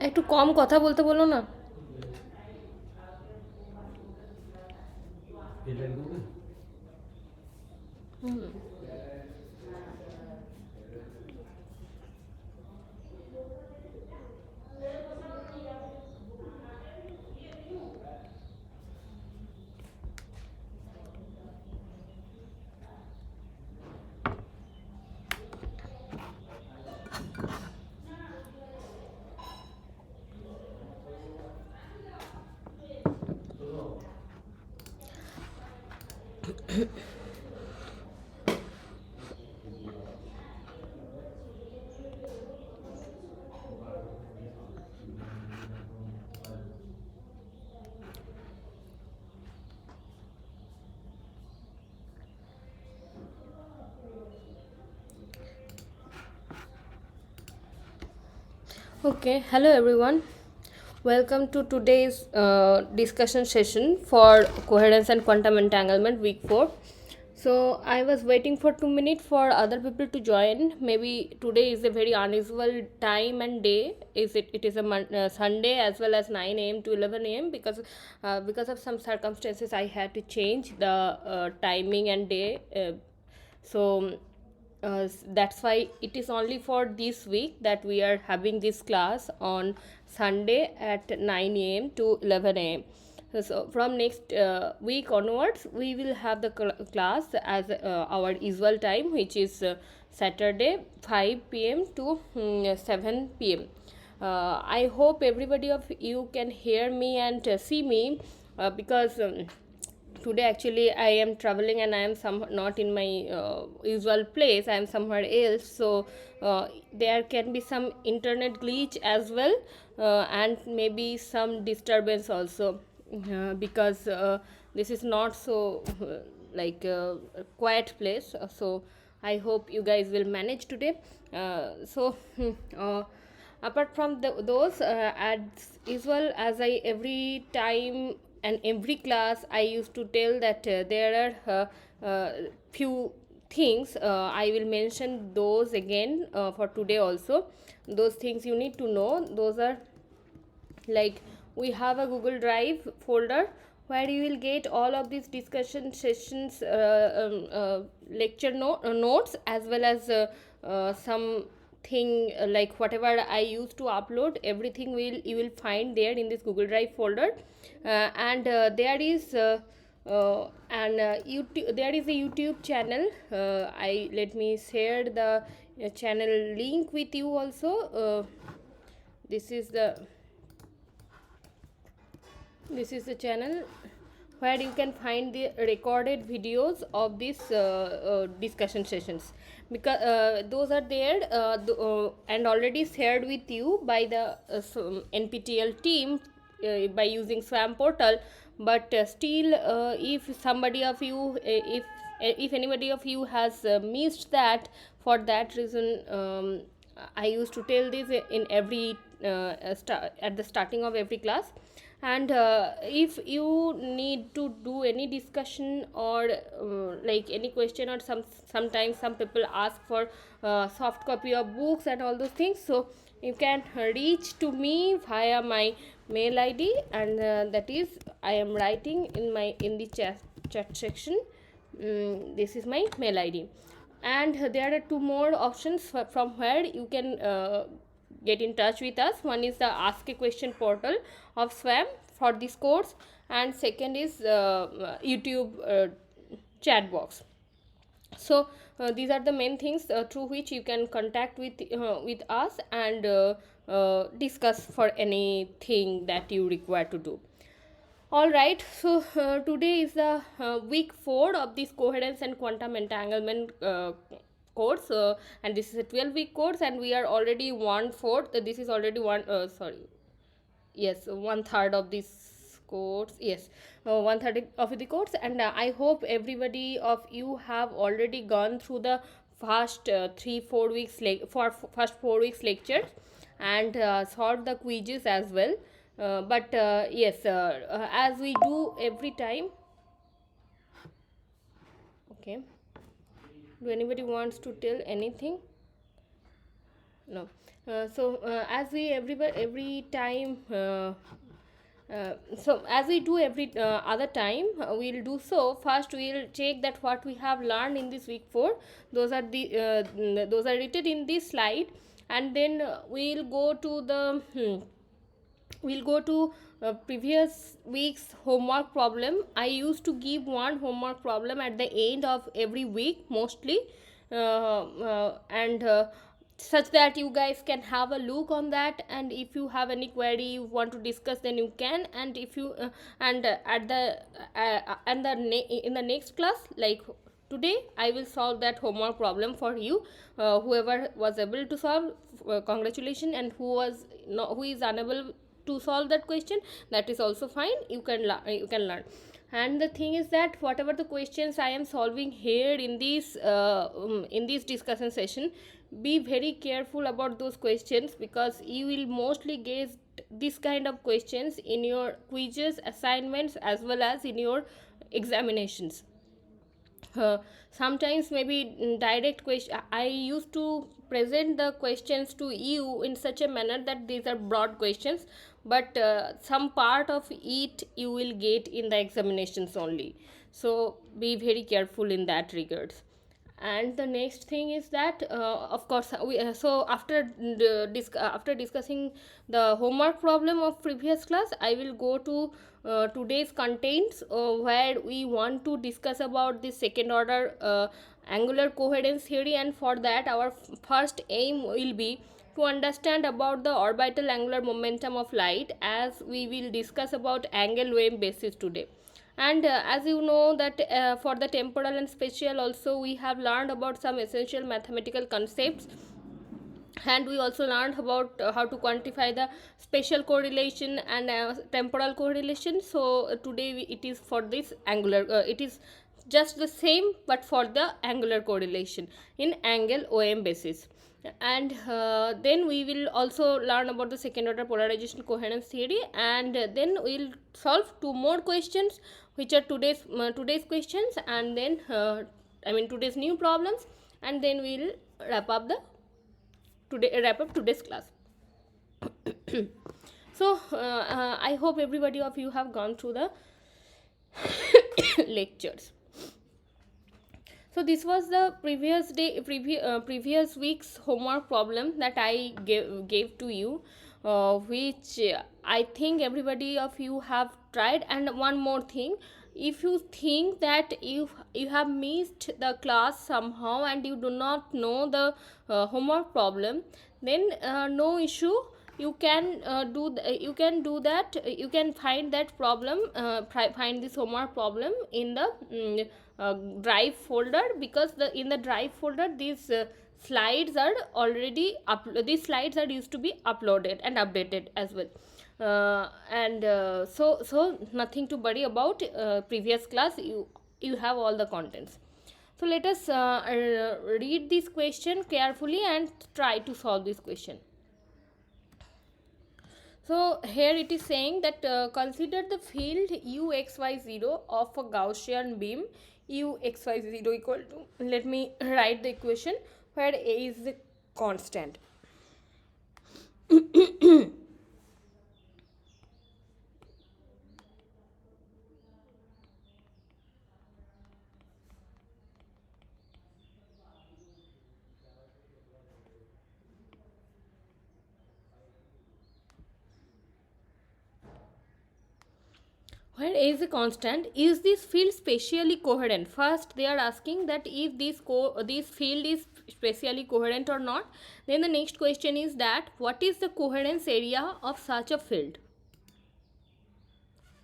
একটু কম কথা বলতে বলো না। হুম। Okay, hello everyone. Welcome to today's discussion session for Coherence and Quantum Entanglement Week 4. So, I was waiting for 2 minutes for other people to join. Maybe today is a very unusual time and day. It is a Sunday as well as 9 a.m. to 11 a.m. Because of some circumstances I had to change the timing and day. That's why it is only for this week that we are having this class on Sunday at 9 a.m. to 11 a.m. So from next week onwards, we will have the class as our usual time, which is Saturday 5 p.m. to 7 p.m. I hope everybody of you can hear me and see me because. Today actually I am traveling and I am not in my usual place. I am somewhere else, so there can be some internet glitch as well, and maybe some disturbance also, because this is not so like a quiet place. So I hope you guys will manage today. Apart from those, as usual, as I every time and every class I used to tell that there are few things. I will mention those again for today also. Those things you need to know. Those are like, we have a Google Drive folder where you will get all of these discussion sessions, lecture notes, as well as some thing like whatever I used to upload, everything will you will find there in this Google Drive folder. And there is YouTube, there is a YouTube channel. I let me share the channel link with you also. This is the this is the channel where you can find the recorded videos of these discussion sessions, because those are there and already shared with you by the NPTEL team by using SWAM portal. But still, if somebody of you if anybody of you has missed that, for that reason, I used to tell this in every at the starting of every class. And if you need to do any discussion or like any question, or sometimes some people ask for soft copy of books and all those things, so you can reach to me via my mail ID, and that is I am writing in the chat section. This is my mail ID. And there are two more options from where you can get in touch with us. One is the Ask a Question portal of SWAM for this course, and second is YouTube chat box. So these are the main things through which you can contact with us and discuss for anything that you require to do. All right, so today is the week 4 of this Coherence and Quantum Entanglement course, and this is a 12-week course, and we are already 1/4. This is already sorry, yes, 1/3 of this course. Yes, 1/3 of the course, and I hope everybody of you have already gone through the first 3-4 weeks for first 4 weeks lectures, and solved the quizzes as well. But yes, as we do every time. Okay, do anybody wants to tell anything? No. As we every time so as we do every other time, we'll do so. First, we'll check that what we have learned in this week 4. Those are written in this slide, and then we'll go to previous week's homework problem. I used to give one homework problem at the end of every week mostly, and such that you guys can have a look on that, and if you have any query you want to discuss, then you can. And if you and at the and the in the next class, like today, I will solve that homework problem for you. Whoever was able to solve, congratulations, and who is unable to solve that question, that is also fine. You can learn. And the thing is that whatever the questions I am solving here in this discussion session, be very careful about those questions, because you will mostly get this kind of questions in your quizzes, assignments, as well as in your examinations. Sometimes maybe direct question, I used to present the questions to you in such a manner that these are broad questions, but some part of it you will get in the examinations only. So be very careful in that regards. And the next thing is that of course so after discussing the homework problem of previous class, I will go to today's contents, where we want to discuss about the second order angular coherence theory. And for that, our first aim will be to understand about the orbital angular momentum of light, as we will discuss about Angle-OAM basis today. And as you know that for the temporal and spatial also, we have learned about some essential mathematical concepts, and we also learned about how to quantify the spatial correlation and temporal correlation. So it is for this angular, it is just the same but for the angular correlation in Angle-OAM basis. And then we will also learn about the second order polarization coherence theory, and then we'll solve two more questions, which are today's questions, and then today's new problems, and then we'll wrap up today's class. So I hope everybody of you have gone through the lectures. So this was the previous week's homework problem that I gave to you, which I think everybody of you have tried. And one more thing, if you think that you have missed the class somehow and you do not know the homework problem, then no issue. You can you can do that. You can find that problem, find this homework problem in the drive folder, because in the drive folder these slides are already these slides are used to be uploaded and updated as well. So nothing to worry about. Previous class, you have all the contents. So let us read this question carefully and try to solve this question. So here it is saying that consider the field uxy0 of a Gaussian beam uxy0 equal to, let me write the equation, where a is the constant. Where a is a constant, is this field spatially coherent? First they are asking that if this field is spatially coherent or not. Then the next question is that what is the coherence area of such a field?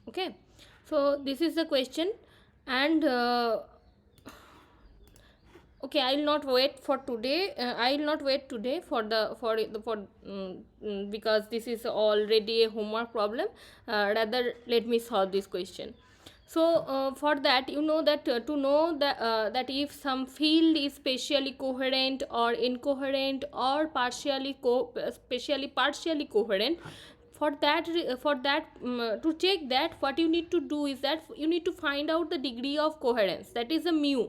Okay, so this is the question. And okay, I will not wait for today. I will not wait today because this is already a homework problem. Rather, let me solve this question. So for that, you know that to know that if some field is spatially coherent or incoherent or partially coherent, for that to check that, what you need to do is that you need to find out the degree of coherence, that is a mu.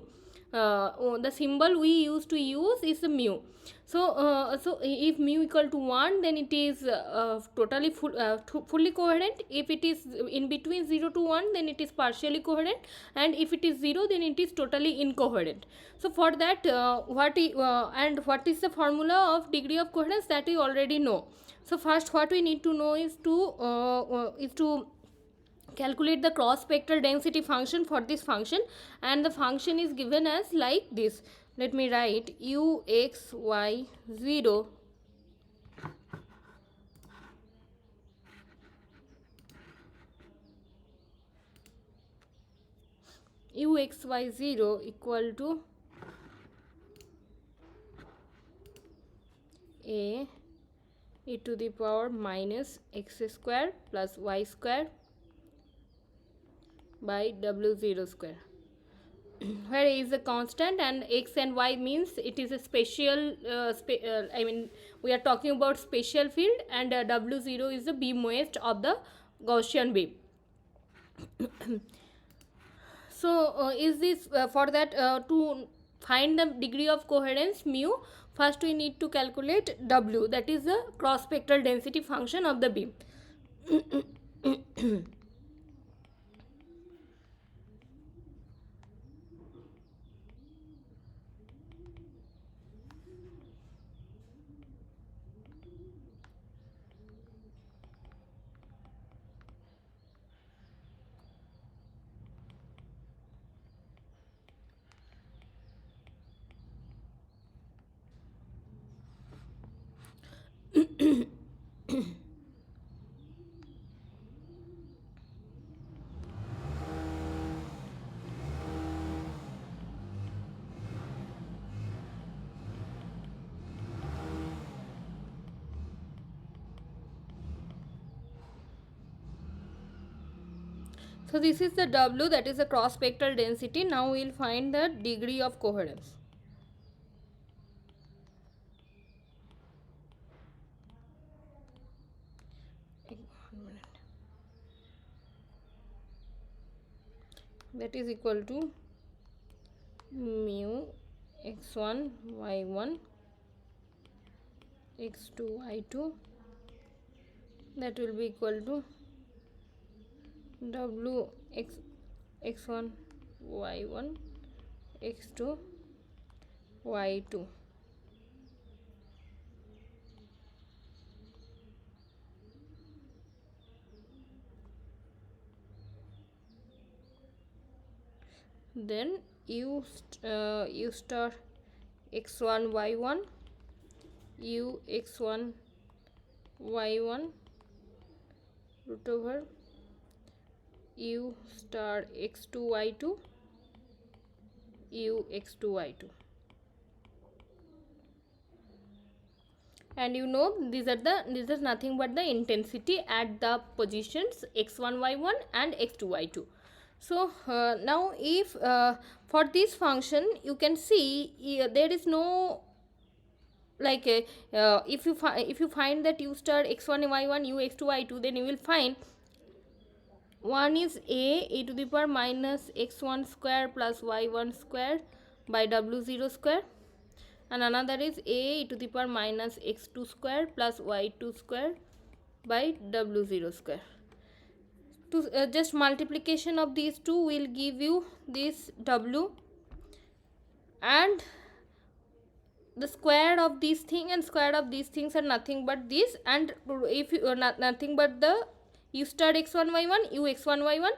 the symbol we used to use is the mu. So if mu equal to 1, then it is totally fully coherent. If it is in between 0 to 1, then it is partially coherent, and if it is 0, then it is totally incoherent. So for that, what is the formula of degree of coherence, that we already know. So first what we need to know is to calculate the cross spectral density function for this function, and the function is given as like this. Let me write u x y 0 u x y 0 equal to a e to the power minus x square plus y square by w0 square, where a is a constant and x and y means it is a spatial I mean we are talking about spatial field, and w0 is the beam weight of the Gaussian beam. So is this for that to find the degree of coherence mu, first we need to calculate w, that is the cross spectral density function of the beam. So this is the W, that is the cross spectral density. Now we will find the degree of coherence. That is equal to mu x1 y1 x2 y2, that will be equal to w x1 y1 x2 y2. Then u star x1 y1 u x1 y1 root over u star x2 y2 u x2 y2. And you know these is nothing but the intensity at the positions x1 y1 and x2 y2. So now if for this function you can see there is no like if you find that u star x1 y1 u x2 y2, then you will find one is a to the power minus x1 square plus y1 square by w0 square, and another is a to the power minus x2 square plus y2 square by w0 square. To just multiplication of these two will give you this w, and the square of this thing and square of these things are nothing but this, and if you nothing but the u star x1 y1 u x1 y1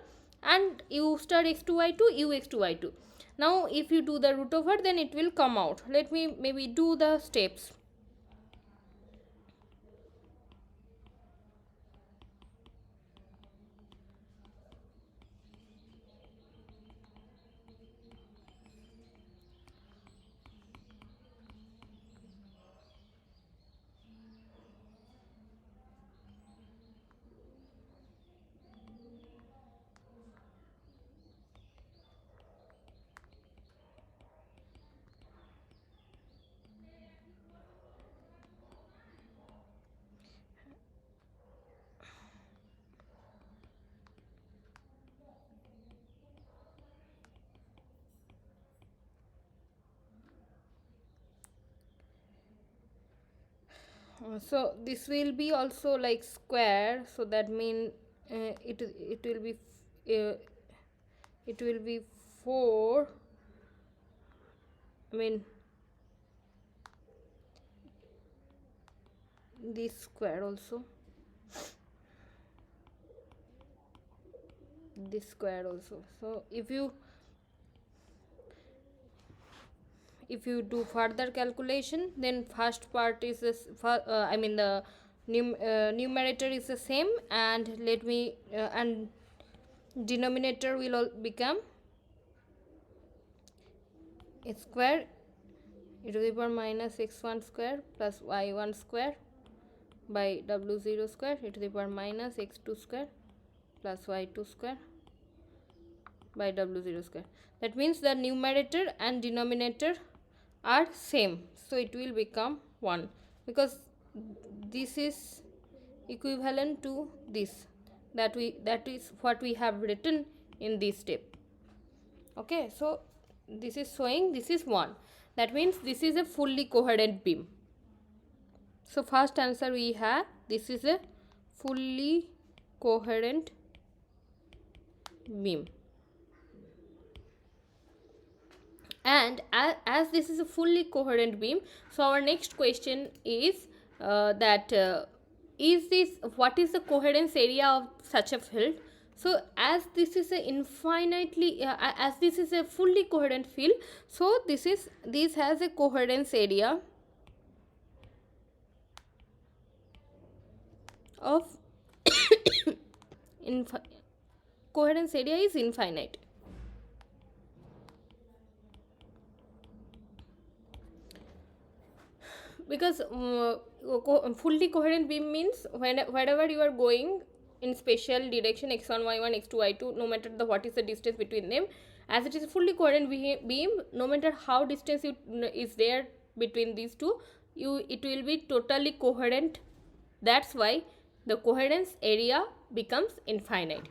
and u star x2 y2 u x2 y2. Now if you do the root over, then it will come out. Let me maybe do the steps. So this will be also like square, so that mean it will be uh, it will be 4, I mean this square also, this square also. So if you do further calculation, then first part is this I mean the numerator is the same, and let me and denominator will all become a square e to the power minus x1 square plus y1 square by w0 square e to the power minus x2 square plus y2 square by w0 square. That means the numerator and denominator are same, so it will become 1, because this is equivalent to this, that is what we have written in this step. Okay, so this is showing this is 1, that means this is a fully coherent beam. So first answer we have, this is a fully coherent beam. And as this is a fully coherent beam, so our next question is what is the coherence area of such a field. So as this is a infinitely as this is a fully coherent field, so this has a coherence area of coherence area is infinite. Because fully coherent beam means wherever you are going in spatial direction x1 y1 x2 y2, no matter what is the distance between them, as it is a fully coherent beam, no matter how distance is there between these two, it will be totally coherent. That's why the coherence area becomes infinite.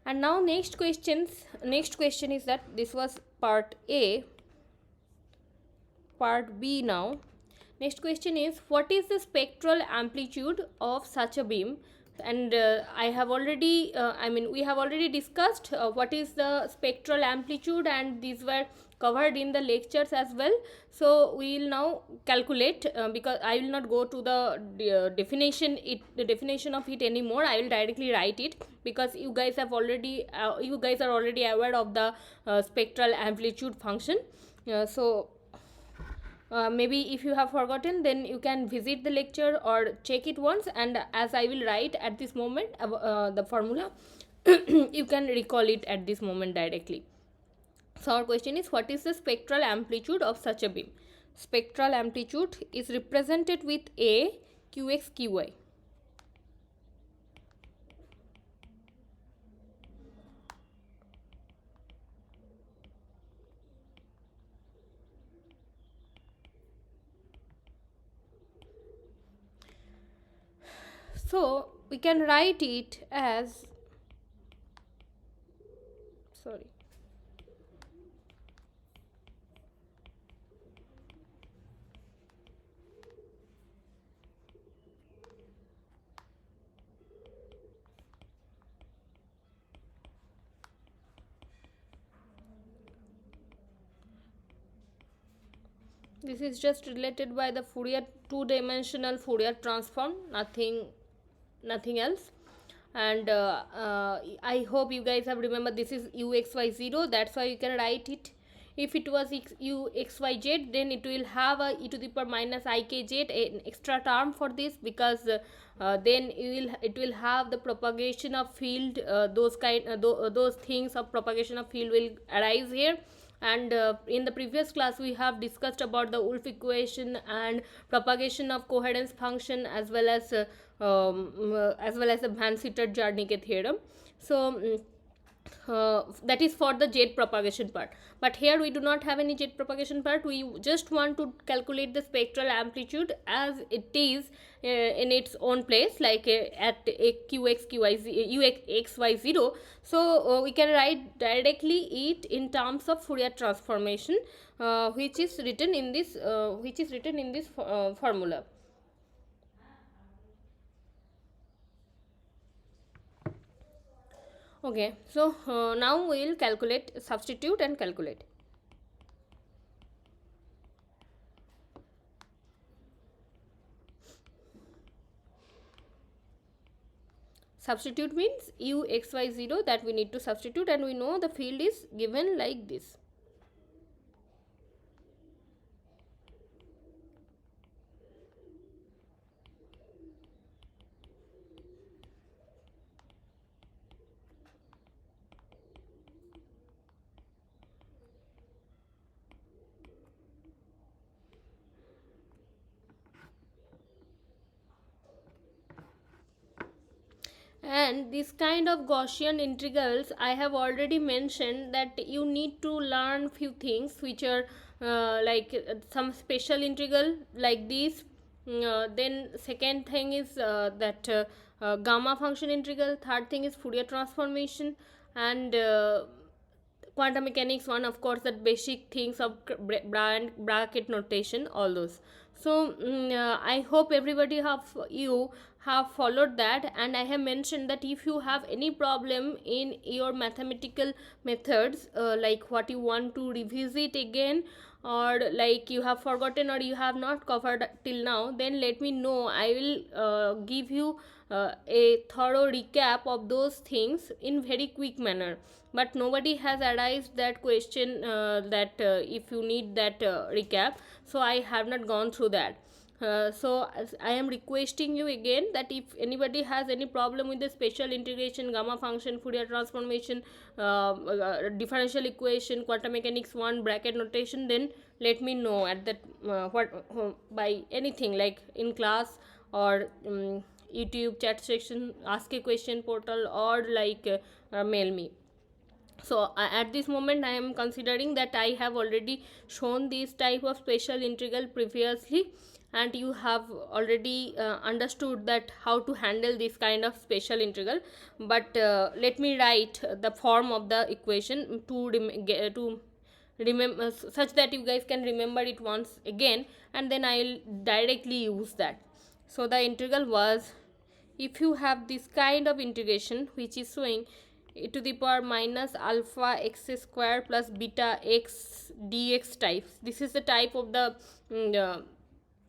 And now next question is that this was part A. Part B now. Next question is, what is the spectral amplitude of such a beam? And I have already we have already discussed what is the spectral amplitude, and these were covered in the lectures as well. So we will now calculate, because I will not go to the definition of it anymore. I will directly write it, because you guys are already aware of the spectral amplitude function. Maybe if you have forgotten, then you can visit the lecture or check it once, and as I will write at this moment the formula, you can recall it at this moment directly. So our question is, what is the spectral amplitude of such a beam? Spectral amplitude is represented with A, Qx, Qy. So we can write it as, sorry, this is just related by the Fourier two-dimensional Fourier transform, nothing else. And I hope you guys have remembered this is uxy0, that's why you can write it. If it was uxyz, then it will have a e to the power minus ikz, an extra term for this, because then it will have the propagation of field, those things of propagation of field will arise here. And in the previous class we have discussed about the Wolf equation and propagation of coherence function, as well as the Van Sittert-Zernike theorem. So that is for the jet propagation part, but here we do not have any jet propagation part. We just want to calculate the spectral amplitude as it is in its own place, like at xy0. So we can write directly it in terms of Fourier transformation, which is written in this formula. Okay, so now we will calculate, substitute and calculate. Substitute means u x y 0, that we need to substitute, and we know the field is given like this. And this kind of Gaussian integrals, I have already mentioned that you need to learn few things which are some special integral like this. Then second thing is that gamma function integral. Third thing is Fourier transformation, and quantum mechanics one, of course, that basic things of bracket notation, all those. So I hope everybody have followed that, and I have mentioned that if you have any problem in your mathematical methods, like what you want to revisit again, or like you have forgotten or you have not covered till now, then let me know. I will give you a thorough recap of those things in very quick manner. But nobody has arised that question, that if you need that recap, so I have not gone through that. So I am requesting you again that if anybody has any problem with the special integration, gamma function, Fourier transformation, differential equation, quantum mechanics 1, bracket notation, then let me know at that by anything, like in class, or YouTube chat section, ask a question portal, or like mail me. So at this moment I am considering that I have already shown this type of special integral previously, and you have already understood that how to handle this kind of special integral. But let me write the form of the equation to remember, such that you guys can remember it once again, and then I will directly use that. So the integral was, if you have this kind of integration which is showing e to the power minus alpha x square plus beta x dx types, this is the type of the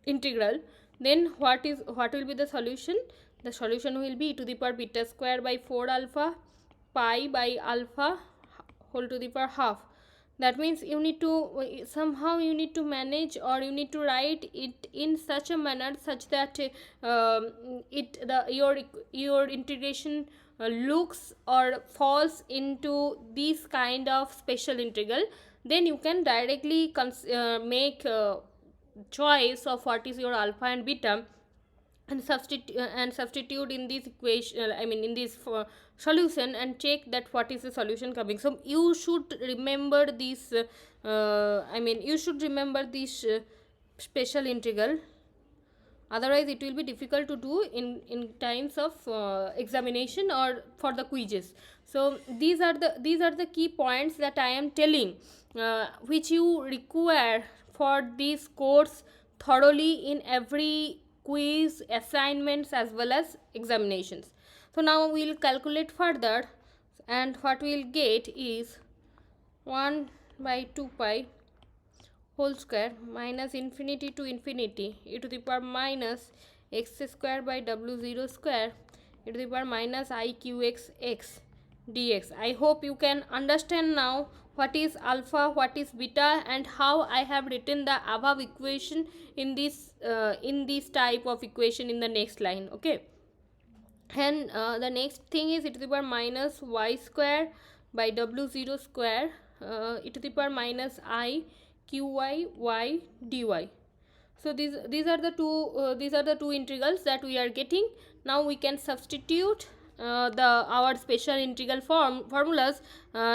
integral, then what will be the solution? The solution will be e to the power beta square by 4 alpha pi by alpha whole to the power half. That means you need to somehow you need to manage, or you need to write it in such a manner such that your integration looks or falls into this kind of special integral. Then you can directly make choice of what is your alpha and beta, and substitute in this equation, I mean in this solution, and check that what is the solution coming. So you should remember this you should remember this special integral, otherwise it will be difficult to do in times of examination or for the quizzes. So these are the key points that I am telling, which you require for this course thoroughly in every quiz, assignments, as well as examinations. So now we will calculate further, and what we will get is 1 by 2 pi whole square minus infinity to infinity e to the power minus x square by w0 square e to the power minus iqx x dx. I hope you can understand now what is alpha, what is beta, and how I have written the above equation in this type of equation in the next line. Okay, and the next thing is e to the power minus y square by w0 square e to the power minus I qy y dy. So these are the two integrals that we are getting. Now we can substitute our special integral formulas.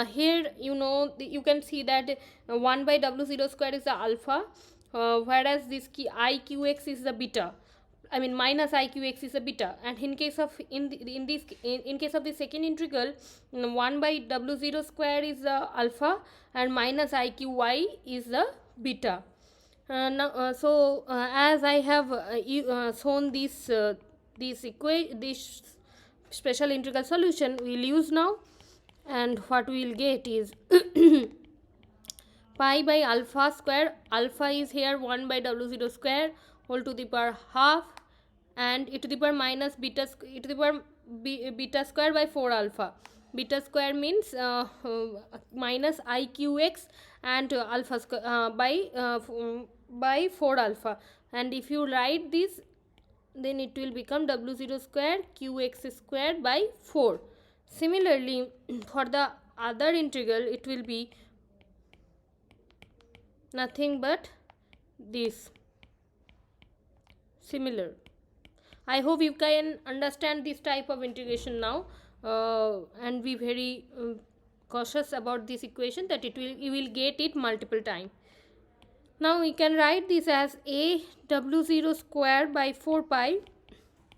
Here you can see that 1 by w0 square is the alpha, whereas this iqx is the beta. I mean minus iqx is a beta, and in case of in case of the second integral, 1 by w0 square is the alpha, and minus iqy is the beta. As I have shown this special integral solution, we will use now. and what we will get is pi by alpha square. Alpha is here 1 by w0 square whole to the power half, and e to the power minus beta e to the power beta square by 4 alpha. Beta square means minus iqx, and alpha square by 4 alpha. And if you write this, then it will become w0 square qx square by 4. Similarly, for the other integral, it will be nothing but this. Similar. I hope you can understand this type of integration now, and be very cautious about this equation, that you will get it multiple times. Now we can write this as a w0 square by 4 pi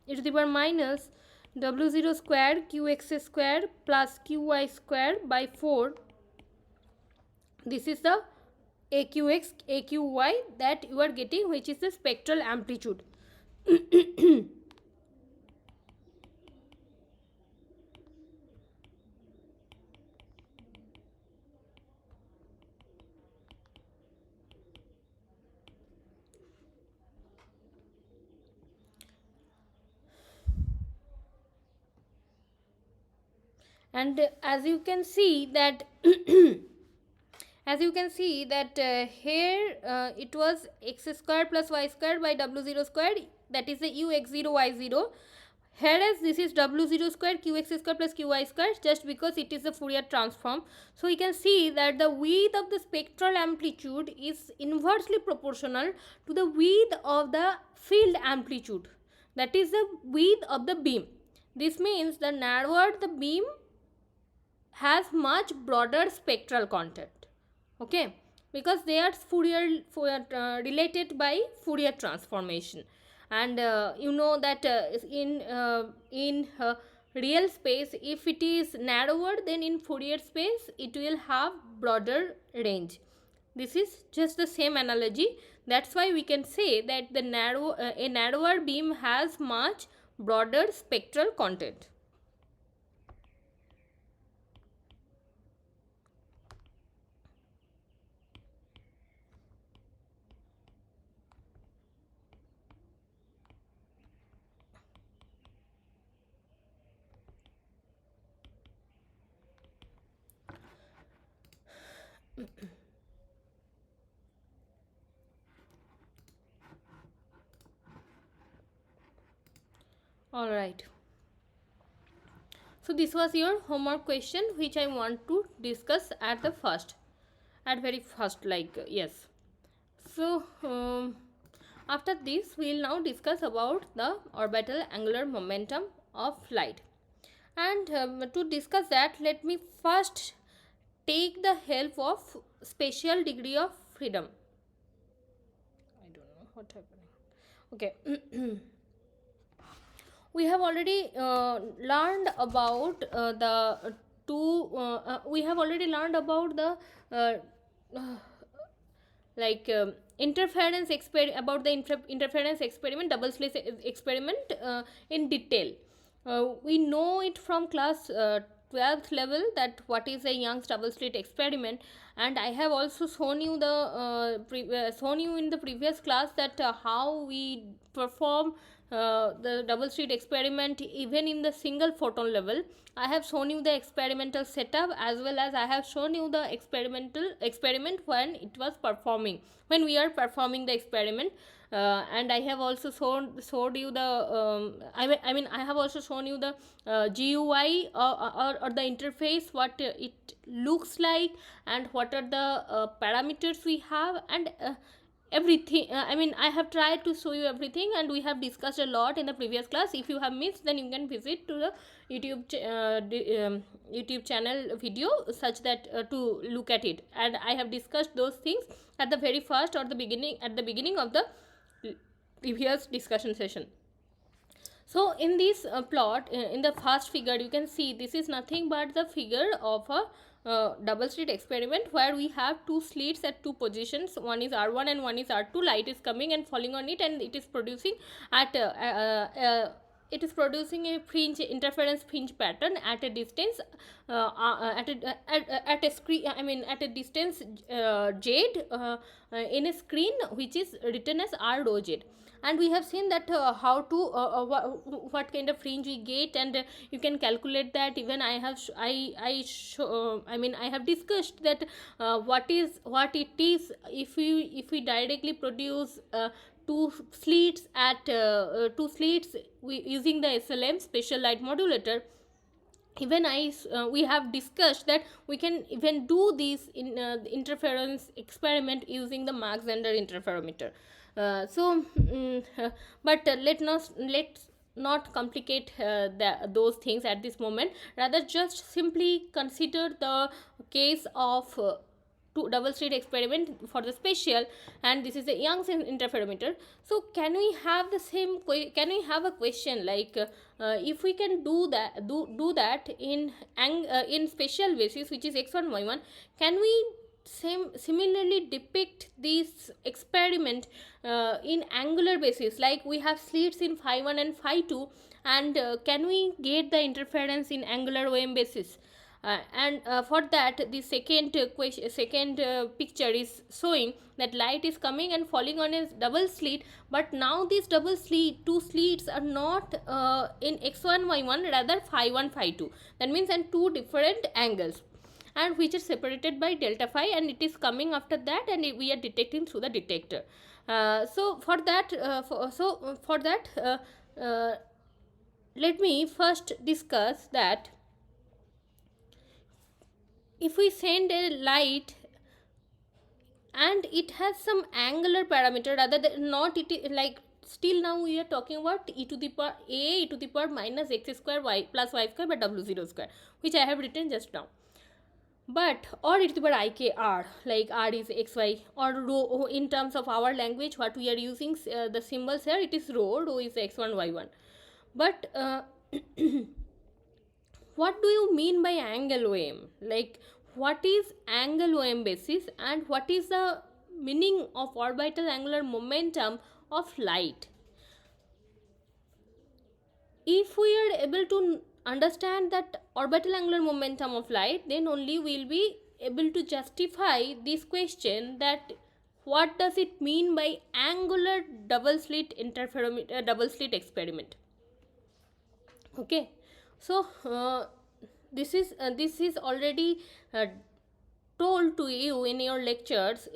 e to the power minus w0 square qx square plus qy square by 4. This is the aqx aqy that you are getting, which is the spectral amplitude. And as you can see that here it was x square plus y square by w0 square, that is the ux0 y0, whereas this is w0 square qx square plus qy square, just because it is the Fourier transform. So we can see that the width of the spectral amplitude is inversely proportional to the width of the field amplitude, that is the width of the beam. This means the narrower the beam has much broader spectral content, okay, because they are related by Fourier transformation. And you know that in real space, if it is narrower, then in Fourier space it will have broader range. This is just the same analogy. That's why we can say that the a narrower beam has much broader spectral content. All right. So this was your homework question, which I want to discuss at very first, yes. So after this, we will now discuss about the orbital angular momentum of light. And to discuss that, let me first take the help of special degree of freedom. I don't know what happening. Okay. We have already learned about the interference experiment, double slit experiment in detail. We know it from class 12th level, that what is a Young's double slit experiment, and I have also shown you in the previous class that how we perform the double slit experiment even in the single photon level. I have shown you the experimental setup, as well as I have shown you the experiment when we are performing the experiment, and I have also showed you the I have also shown you the GUI or the interface, what it looks like, and what are the parameters we have, and everything. I have tried to show you everything, and we have discussed a lot in the previous class. If you have missed, then you can visit to the YouTube channel video, such that to look at it, and I have discussed those things at the very first or the beginning of the previous discussion session. So in this plot, in the first figure, you can see this is nothing but the figure of a double slit experiment, where we have two slits at two positions. One is R1 and one is R2. Light is coming and falling on it, and it is producing at it is producing a fringe interference fringe pattern at a distance at a screen, I mean at a distance z in a screen which is written as r rho z. And we have seen that how to what kind of fringe we get, and you can calculate that. Even I have I mean I have discussed that what it is if we directly produce two slits at using the SLM, special light modulator. Even we have discussed that we can even do this in the interference experiment using the Mach-Zehnder interferometer. But let's not complicate those things at this moment. Rather, just simply consider the case of two double slit experiment for the spatial, and this is a Young's interferometer. So can we have the same can we have a question like if we can do that in spatial basis, which is x1 y1, can we similarly depict this experiment in angular basis, like we have slits in phi 1 and phi 2, and can we get the interference in angular OM basis? And for that, the second picture is showing that light is coming and falling on a double slit, but now these two slits are not in x1 y1, rather phi 1 phi 2. That means in two different angles, and which is separated by delta phi, and it is coming after that, and we are detecting through the detector. So for that let me first discuss that if we send a light and it has some angular parameter, rather than not it like, still now we are talking about e to the power minus x square y plus y square by w0 square, which I have written just now. But or e to the power ikr, like r is xy, or rho in terms of our language what we are using, the symbols here, it is rho is x1 y1. But what do you mean by Angle-OAM? Like, what is Angle-OAM basis, and what is the meaning of orbital angular momentum of light? If we are able to understand that orbital angular momentum of light, then only we will be able to justify this question, that what does it mean by angular double slit experiment. Okay, so this is already told to you in your lectures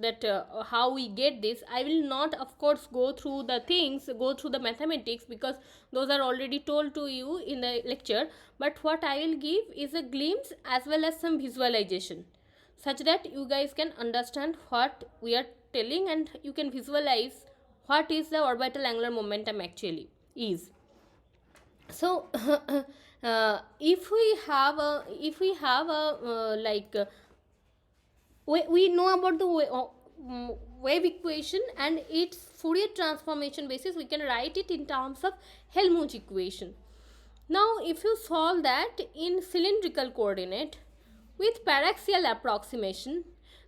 that how we get this. I will not of course go through the mathematics, because those are already told to you in the lecture, but what I will give is a glimpse as well as some visualization, such that you guys can understand what we are telling, and you can visualize what is the orbital angular momentum actually is. So if we have a we know about the wave equation and its Fourier transformation basis, we can write it in terms of Helmholtz equation. Now if you solve that in cylindrical coordinate with paraxial approximation,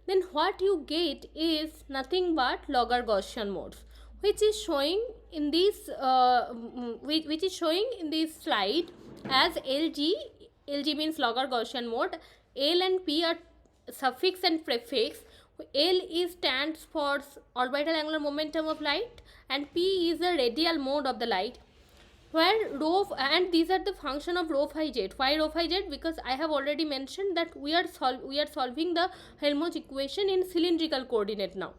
then what you get is nothing but Laguerre-Gaussian modes, which is showing in this slide as LG. LG means Laguerre-Gaussian mode. L and P are suffix and prefix. L stands for orbital angular momentum of light, and P is the radial mode of the light, where rho, and these are the function of rho phi z. Why rho phi z? Because I have already mentioned that we are solving the Helmholtz equation in cylindrical coordinate now,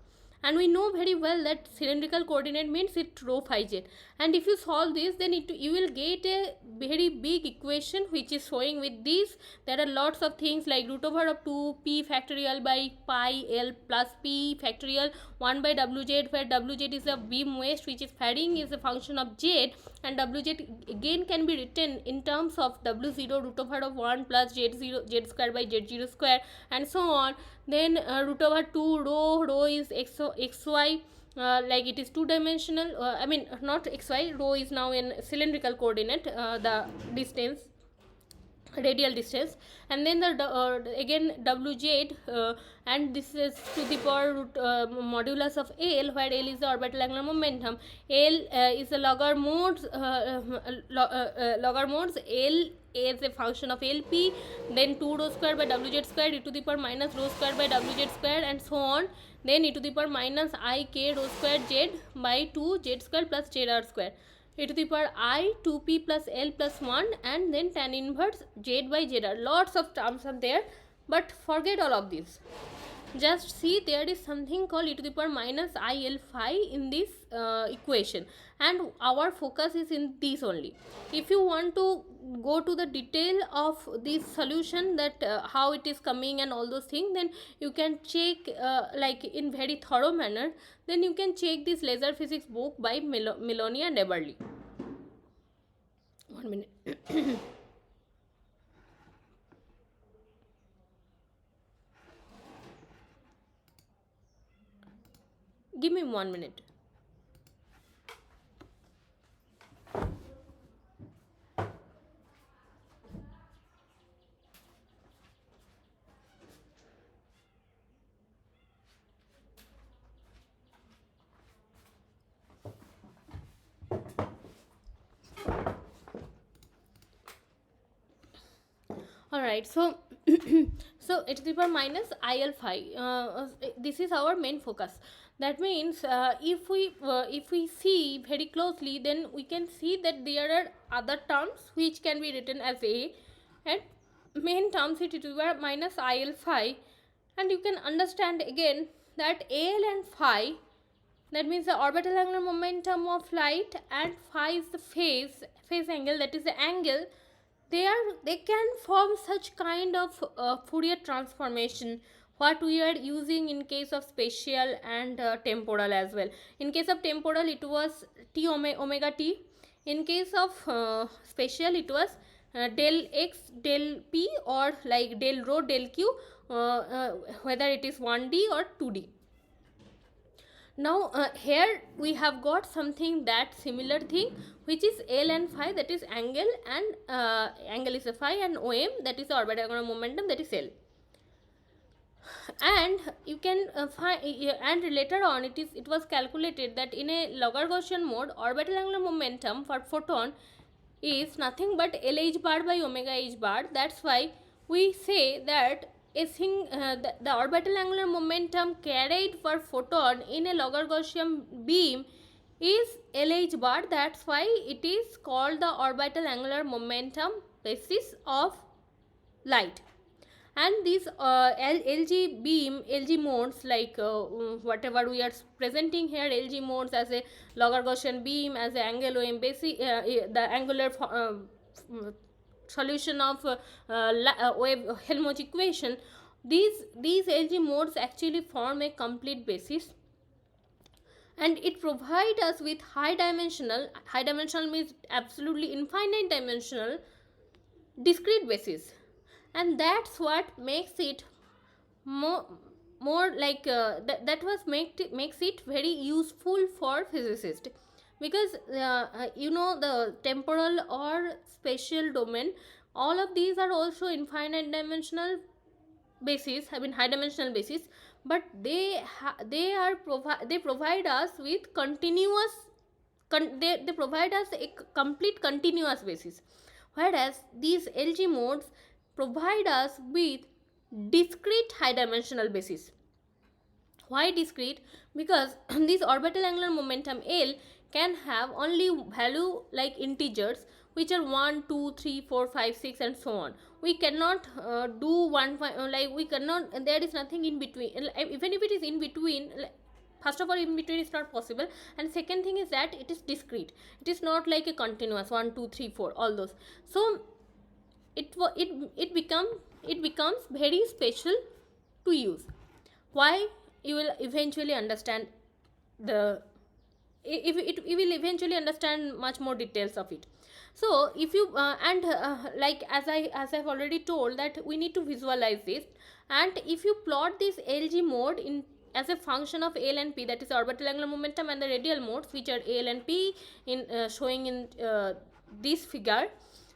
and we know very well that cylindrical coordinate means it rho phi z, and if you solve this, then you will get a very big equation which is showing with this. There are lots of things like root over of 2 p factorial by pi l plus p factorial 1 by wz, where wz is a beam waist which is varying is a function of z, and wz again can be written in terms of w0 root over of 1 plus z square by z0 square, and so on. Then root over 2 rho is xy, like it is two dimensional, I mean not xy, rho is now in cylindrical coordinate, the distance. radial distance, and then the again wz, and this is to the power root modulus of L, where L is the orbital angular momentum. L is the logar modes, logar modes L is a function of Lp, then 2 rho square by wz square e to the power minus rho square by wz square, and so on, then e to the power minus I k rho square z by 2 z square plus zr square, e to the power I 2p plus L plus 1, and then tan inverse z by zr. Lots of terms are there, but forget all of this. Just see, there is something called e to the power minus IL phi in this equation, and our focus is in this only. If you want to go to the detail of this solution, that how it is coming and all those things, then you can check like in very thorough manner, then you can check this laser physics book by Meloni and Eberly. 1 minute. Give me 1 minute. Alright, so so e to the power minus IL phi, this is our main focus. That means if we see very closely, then we can see that there are other terms which can be written as A, and main terms e to the power minus IL phi, and you can understand again that L and phi, that means the orbital angular momentum of light, and phi is the phase angle, that is the angle. They can form such kind of Fourier transformation what we are using in case of spatial and temporal as well. In case of temporal, it was t omega t. In case of spatial, it was del x del p, or like del rho del q, whether it is 1D or 2D. Now here we have got something that similar thing, which is L and phi, that is angle, and angle is a phi, and OM, that is the orbital angular momentum, that is L. And you can find, and later on it was calculated that in a Logar-Gaussian mode, orbital angular momentum for photon is nothing but LH bar by omega h bar. That's why we say that the orbital angular momentum carried for photon in a Logar-Gaussian beam is LH bar. That's why it is called the orbital angular momentum basis of light. And these LG beam, LG modes, like whatever we are presenting here, LG modes as a Logar-Gaussian beam, as an Angle-OAM basis, the angular solution of wave Helmholtz equation, these LG modes actually form a complete basis, and it provides us with high dimensional means absolutely infinite dimensional discrete basis, and that's what makes it more like that was makes it very useful for physicists, because you know, the temporal or spatial domain, all of these are also infinite dimensional basis, I mean high dimensional basis, but they provide us with continuous they provide us a complete continuous basis, whereas these LG modes provide us with discrete high dimensional basis. Why discrete? Because this orbital angular momentum L can have only value like integers, which are 1, 2, 3, 4, 5, 6, and so on. We cannot do like we cannot, there is nothing in between. Even if it is in between, first of all, in between is not possible, and second thing is that it is discrete. It is not like a continuous 1, 2, 3, 4, all those. So it becomes very special to use. Why? You will eventually understand you will eventually understand much more details of it. So if you like as I've already told, that we need to visualize this, and if you plot this LG mode in as a function of L and P, that is orbital angular momentum, and the radial modes, which are L and P in showing in this figure,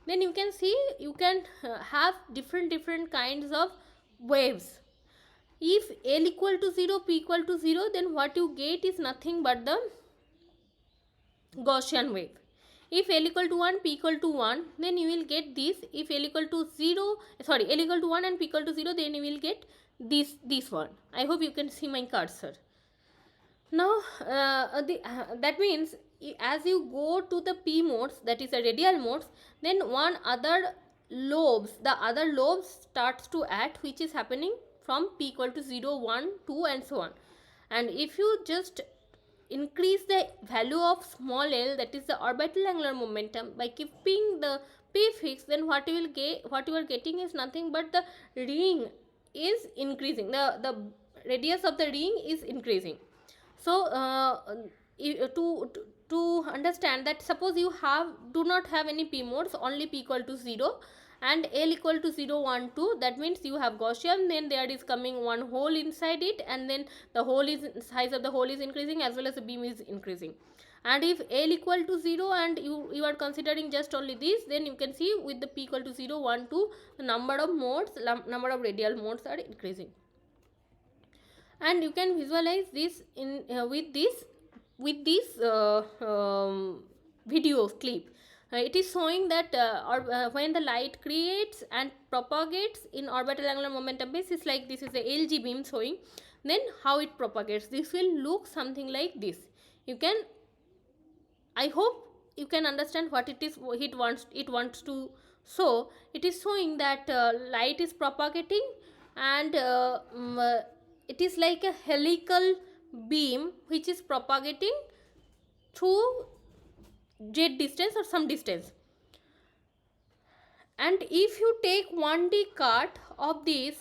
then you can see you can have different kinds of waves. If L equal to 0, P equal to 0, then what you get is nothing but the Gaussian wave. If L equal to 1, P equal to 1, then you will get this. If L equal to 0, sorry, L equal to 1 and P equal to 0, then you will get this one. I hope you can see my cursor. Now, that means as you go to the P modes, that is the radial modes, then the other lobes starts to act, which is happening from P equal to 0, 1, 2 and so on. And if you just increase the value of small l, that is the orbital angular momentum, by keeping the P fixed, then what you are getting is nothing but the ring is increasing, the radius of the ring is increasing. So to understand that, suppose you do not have any P modes, only P equal to 0 and L equal to 0, 1, 2, that means you have Gaussian, then there is coming one hole inside it, and then the size of the hole is increasing as well as the beam is increasing. And if L equal to 0 and you are considering just only this, then you can see with the P equal to 0, 1, 2, the number of radial modes are increasing. And you can visualize this in with this video clip. It is showing that when the light creates and propagates in orbital angular momentum basis, like this is the LG beam showing, then how it propagates. This will look something like this. I hope you can understand what it wants to show. It is showing that light is propagating, and it is like a helical beam which is propagating through z distance or some distance. And if you take 1D cut of this,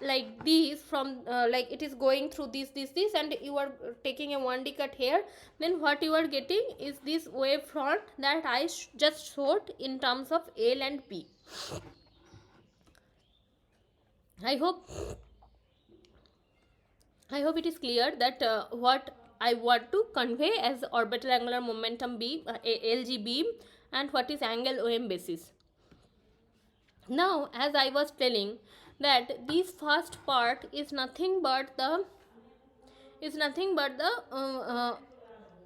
like this, from like it is going through this, and you are taking a 1D cut here, then what you are getting is this wave front that I just showed in terms of L and P. I hope it is clear that what I want to convey as orbital angular momentum beam, LG beam, and what is Angle-OAM basis. Now, as I was telling, that this first part is nothing but the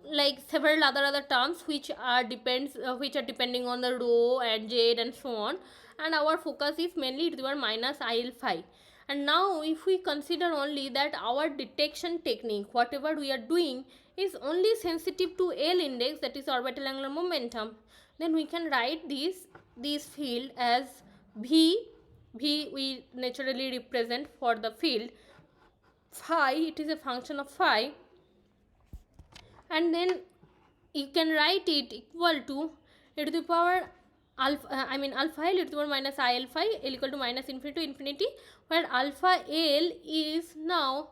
like several other terms which are depending on the rho and z and so on, and our focus is mainly e to the power minus IL phi. And now if we consider only that our detection technique, whatever we are doing, is only sensitive to L index, that is orbital angular momentum, then we can write this field as V we naturally represent for the field. Phi, it is a function of phi, and then you can write it equal to e to the power alpha L e to the power minus IL phi, L equal to minus infinity to infinity, where alpha L is now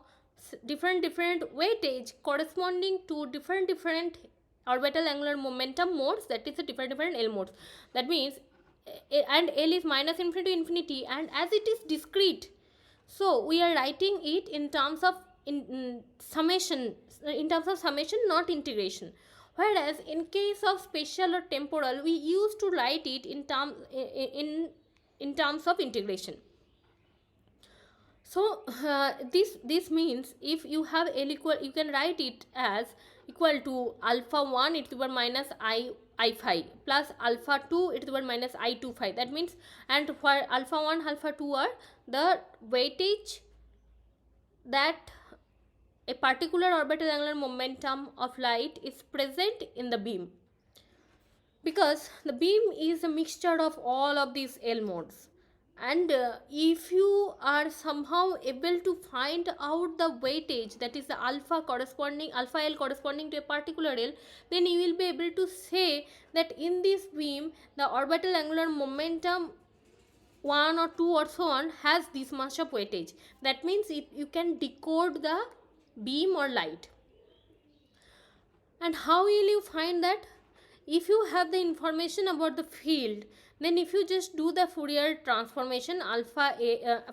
different weightage corresponding to different orbital angular momentum modes, that is the different L modes. That means and L is minus infinity to infinity, and as it is discrete, so we are writing it in terms of summation, not integration. Whereas in case of spatial or temporal, we used to write it in terms of integration. So this means if you have L equal, you can write it as equal to alpha 1 e to the power minus I phi plus alpha 2 e to the power minus I 2 phi. That means, and for alpha 1, alpha 2 are the weightage that a particular orbital angular momentum of light is present in the beam, because the beam is a mixture of all of these L modes. And if you are somehow able to find out the weightage, that is the alpha L corresponding to a particular L, then you will be able to say that in this beam the orbital angular momentum 1 or 2 or so on has this much of weightage. That means you can decode the beam or light. And how will you find that? If you have the information about the field, then if you just do the Fourier transformation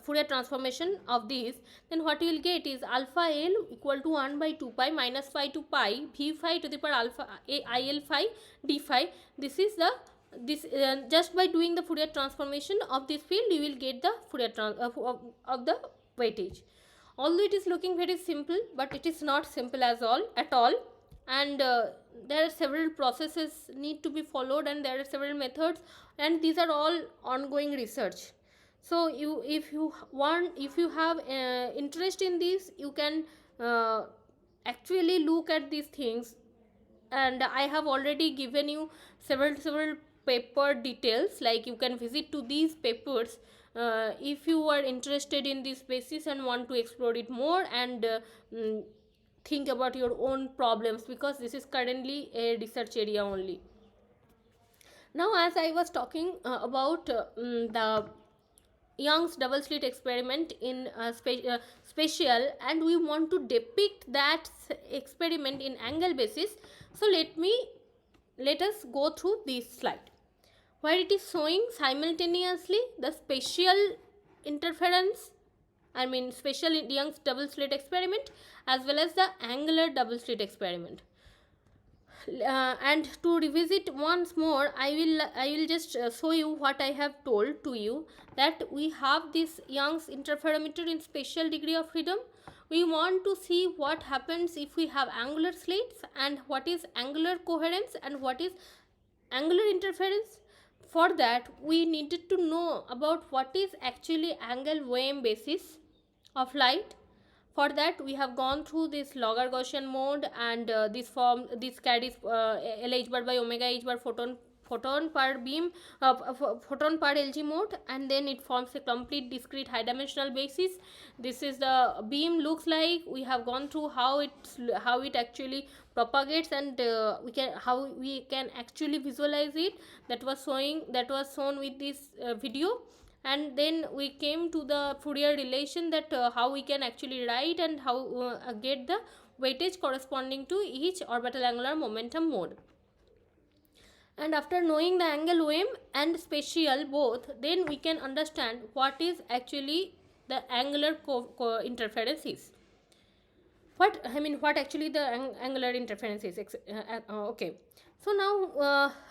Fourier transformation of this, then what you will get is alpha L equal to 1 by 2 pi minus phi to pi V phi to the power alpha IL phi d phi. This is the this just by doing the Fourier transformation of this field, you will get the Fourier of the weightage. Although it is looking very simple, but it is not simple at all, and there are several processes need to be followed, and there are several methods, and these are all ongoing research. So if you have interest in this, you can actually look at these things, and I have already given you several paper details, like you can visit to these papers if you are interested in this basis and want to explore it more, and think about your own problems, because this is currently a research area only. Now, as I was talking about the Young's double slit experiment in spatial, and we want to depict that experiment in angle basis. So let us go through this slide, where it is showing simultaneously the spatial interference, I mean spatial Young's double slit experiment, as well as the angular double slit experiment. And to revisit once more, I will just show you what I have told to you, that we have this Young's interferometer in spatial degree of freedom. We want to see what happens if we have angular slits, and what is angular coherence and what is angular interference. For that, we needed to know about what is actually Angle-OAM basis of light. For that, we have gone through this Laguerre Gaussian mode, and this carries L h bar by omega h bar photon per beam, photon per LG mode, and then it forms a complete discrete high dimensional basis. This is the beam looks like. We have gone through how it actually propagates, and how we can actually visualize it. That was shown with this video. And then we came to the Fourier relation, that how we can actually write and how get the weightage corresponding to each orbital angular momentum mode. And after knowing the Angle-OAM and spatial both, then we can understand what is actually the angular interference is. What actually the angular interference is. Okay, so now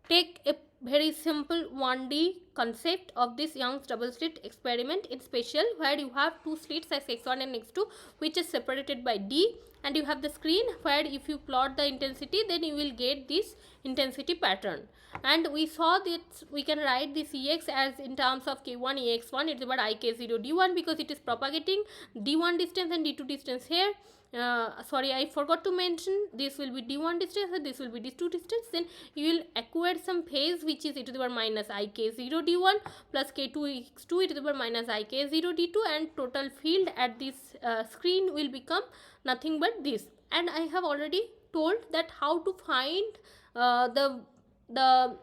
take a very simple 1D concept of this Young's double slit experiment in spatial, where you have two slits as x1 and x2, which is separated by d, and you have the screen where if you plot the intensity, then you will get this intensity pattern. And we saw that we can write this Ex as in terms of k1 ex1 it's about ik0 d1, because it is propagating d1 distance and d2 distance here. Sorry, I forgot to mention, this will be d1 distance and this will be d2 distance. Then you will acquire some phase which is e to the power minus ik0 d1 plus k2 x2 e to the power minus ik0 d2, and total field at this screen will become nothing but this. And I have already told that how to find the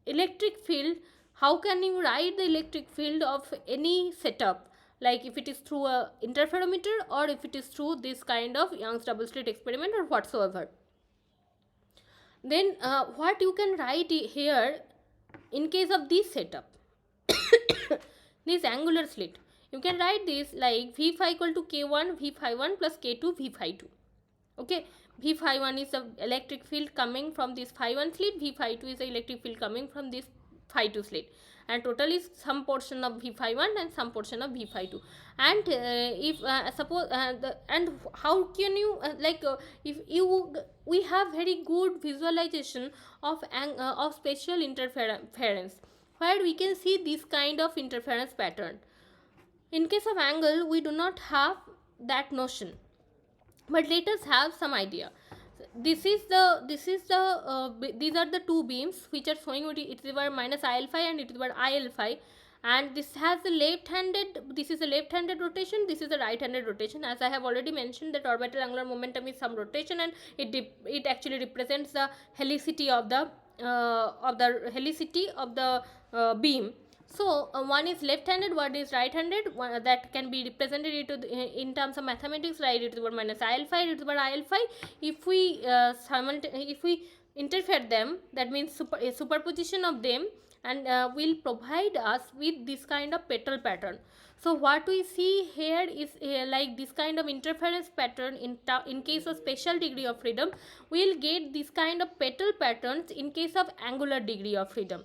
electric field. How can you write the electric field of any setup, like if it is through a interferometer or if it is through this kind of Young's double slit experiment or whatsoever. Then what you can write here in case of this setup, this angular slit, you can write this like v phi equal to k1 v phi 1 plus k2 v phi 2. Okay, v phi 1 is the electric field coming from this phi 1 slit, v phi 2 is the electric field coming from this phi 2 slit, and total is some portion of v phi 1 and some portion of v phi 2. And if suppose and how can you if you we have very good visualization of spatial interference, where we can see this kind of interference pattern. In case of angle, we do not have that notion, but let us have some idea. These are the two beams which are showing e to the power minus il phi and e to the power il phi, and this has the this is a left-handed rotation, this is a right-handed rotation. As I have already mentioned, that orbital angular momentum is some rotation, and it actually represents the helicity of the beam. So one is left-handed, one is right-handed. That can be represented in terms of mathematics, right? e to the power minus il phi, e to the power il phi. If we interfere them, that means a superposition of them, and will provide us with this kind of petal pattern. So what we see here is like this kind of interference pattern in case of special degree of freedom. We'll get this kind of petal patterns in case of angular degree of freedom.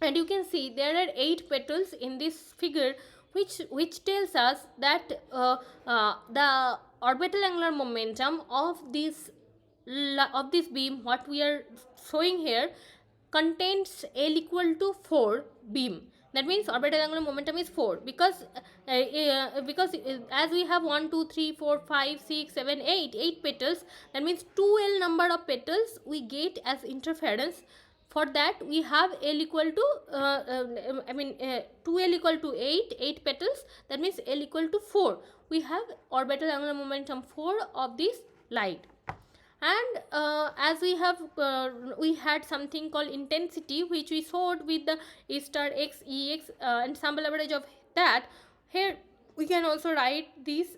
And you can see there are 8 petals in this figure, which tells us that the orbital angular momentum of this beam, what we are showing here, contains L equal to 4 beam. That means orbital angular momentum is 4, because as we have 1 2 3 4 5 6 7 8 petals, that means 2L number of petals we get as interference. For that we have L equal to 2L equal to 8 petals, that means L equal to 4. We have orbital angular momentum 4 of this light. And as we had something called intensity, which we showed with the E star x Ex and sample average of that. Here we can also write this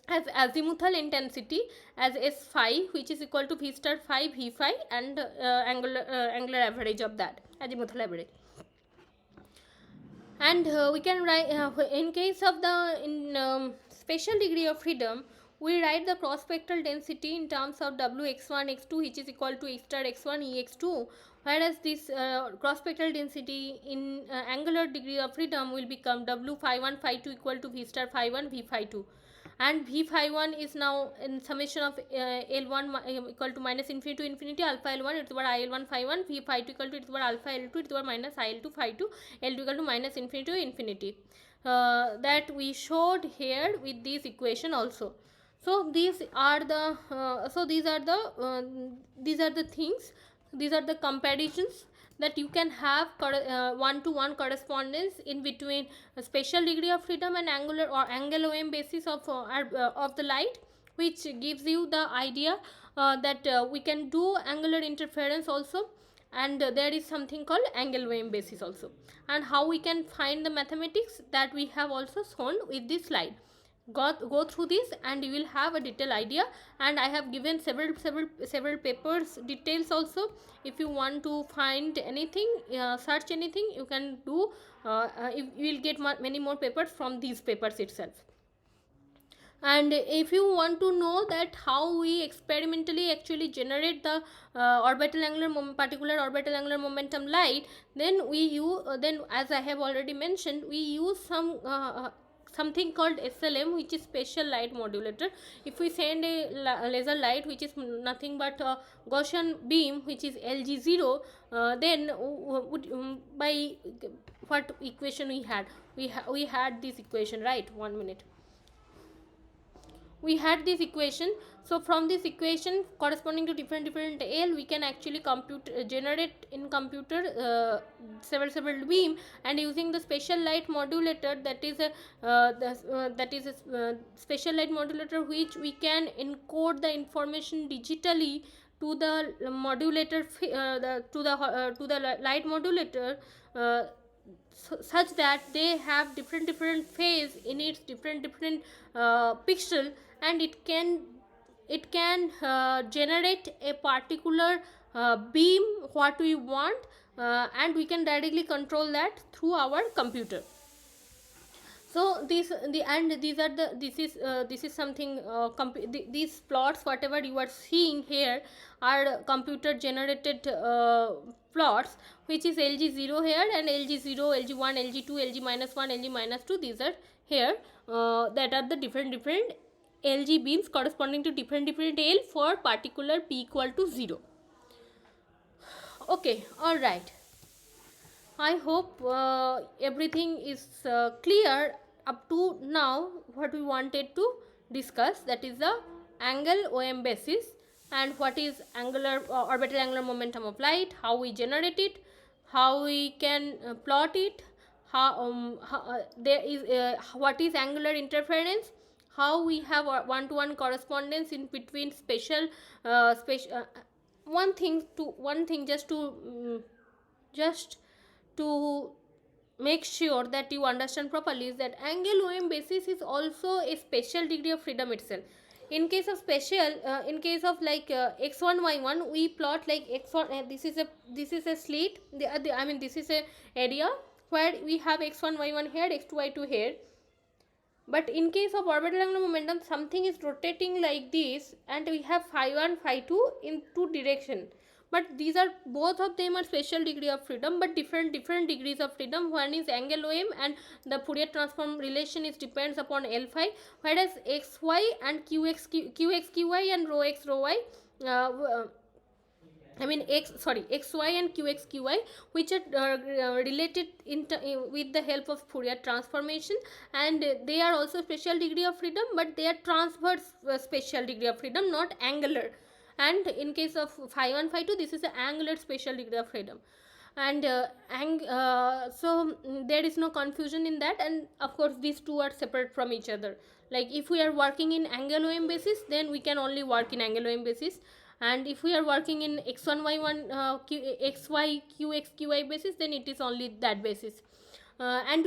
as azimuthal intensity as S phi, which is equal to V star phi V phi, and angular average of that, azimuthal average. And we can write in case of the special degree of freedom, we write the cross spectral density in terms of Wx1 x2, which is equal to E star x1 Ex2, whereas this cross spectral density in angular degree of freedom will become W phi 1 phi 2 equal to V star phi 1 V phi 2. And V phi 1 is now in summation of L1 equal to minus infinity to infinity alpha L1 e to the power IL1 phi 1, V phi 2 equal to e to the power alpha L2 e to the power minus IL2 phi 2, L2 equal to minus infinity to infinity. That we showed here with this equation also. So these are the things, these are the comparisons that you can have one-to-one correspondence in between a special degree of freedom and angular or Angle-OAM basis of the light, which gives you the idea that we can do angular interference also, and there is something called Angle-OAM basis also, and how we can find the mathematics that we have also shown with this slide. Go through this and you will have a detailed idea, and I have given several papers details also. If you want to find anything, search anything, you can do. You will get many more papers from these papers itself. And if you want to know that how we experimentally actually generate the particular orbital angular momentum light, then we use then as I have already mentioned, we use something called SLM, which is special light modulator. If we send a laser light which is nothing but a Gaussian beam, which is LG0, then by what equation we had this equation, right? 1 minute. We had this equation. So from this equation corresponding to different L, we can actually generate in computer several beam, and using the special light modulator, that is a special light modulator which we can encode the information digitally to the modulator to the light modulator, such that they have different phase in its different pixel, and it can generate a particular beam what we want, and we can directly control that through our computer. So this is something these plots whatever you are seeing here are computer generated plots, which is LG0 here, and LG0, LG1, LG2, LG-1, LG-2. These are here that are the different LG beams corresponding to different L for particular p equal to 0. Okay, all right. I hope everything is clear up to now. What we wanted to discuss, that is the Angle-OAM basis, and what is orbital angular momentum of light, how we generate it, how we can plot it, what is angular interference, how we have one-to-one correspondence in between one thing just to make sure that you understand properly is that Angle-OAM basis is also a special degree of freedom itself. In case of in case of like x1 y1, we plot like x1. This is a slit. This is a area, where we have x1 y1 here, x2 y2 here. But in case of orbital angular momentum, something is rotating like this, and we have phi 1 phi 2 in two direction. But these are, both of them are special degree of freedom, but different degrees of freedom. One is Angle-OAM, and the Fourier transform relation is depends upon L phi, whereas xy and qx qy and rho x rho y, I mean xy and qy, which are related with the help of Fourier transformation, and they are also special degree of freedom, but they are transverse special degree of freedom, not angular. And in case of phi 1 phi 2, this is an angular special degree of freedom. And there is no confusion in that, and of course these two are separate from each other. Like if we are working in Angle-OAM basis, then we can only work in Angle-OAM basis, and if we are working in x1 y1 xy qx qy basis, then it is only that basis. And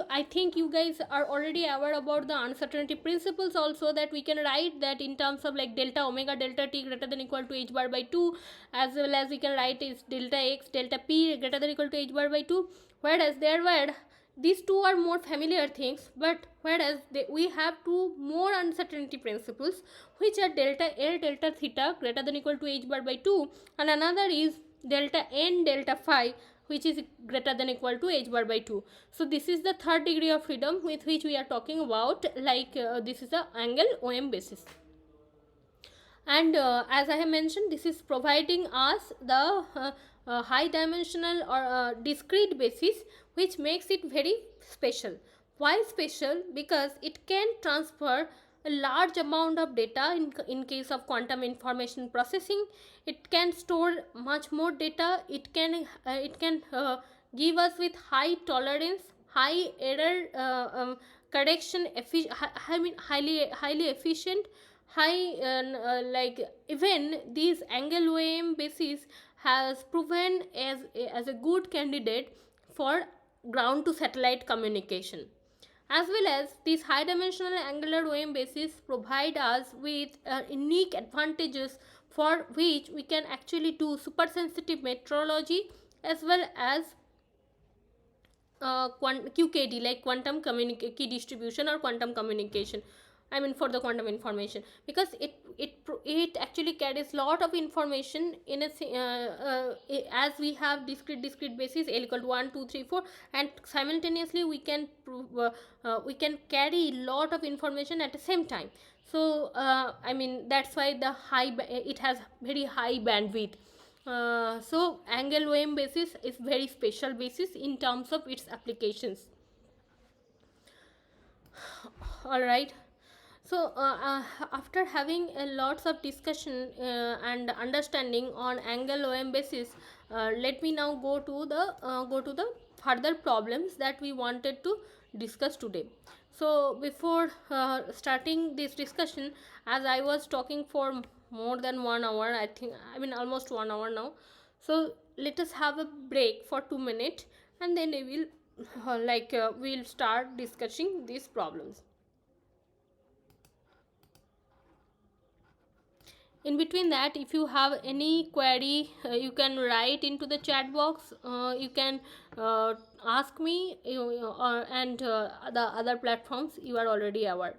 I think you guys are already aware about the uncertainty principles also, that we can write that in terms of like delta omega delta t greater than equal to h bar by 2, as well as we can write is delta x delta p greater than equal to h bar by 2. Whereas there were, these two are more familiar things, but whereas we have two more uncertainty principles, which are delta L delta theta greater than equal to h bar by 2, and another is delta n delta phi, which is greater than equal to h bar by 2. So this is the third degree of freedom with which we are talking about, like this is the Angle-OAM basis. And as I have mentioned, this is providing us the high dimensional or discrete basis, which makes it very special. Why special? Because it can transfer a large amount of data in case of quantum information processing. It can store much more data. It can give us with high tolerance, high error correction, highly efficient, high like even this Angle-OAM basis has proven as a good candidate for ground to satellite communication, as well as these high dimensional angular OAM basis provide us with unique advantages, for which we can actually do super sensitive metrology, as well as QKD, like quantum key distribution or quantum communication. I mean for the quantum information, because it actually carries lot of information in a as we have discrete basis L equal to 1 2 3 4, and simultaneously we can carry lot of information at the same time. So I mean that's why it has very high bandwidth. So Angle-OAM basis is very special basis in terms of its applications. All right. So after having lots of discussion and understanding on Angle-OAM basis, let me now go to the further problems that we wanted to discuss today. So before starting this discussion, as I was talking for more than 1 hour, I mean almost 1 hour now, so let us have a break for 2 minutes, and then we will we'll start discussing these problems. In between that, if you have any query, you can write into the chat box. You can ask me, and the other platforms you are already aware.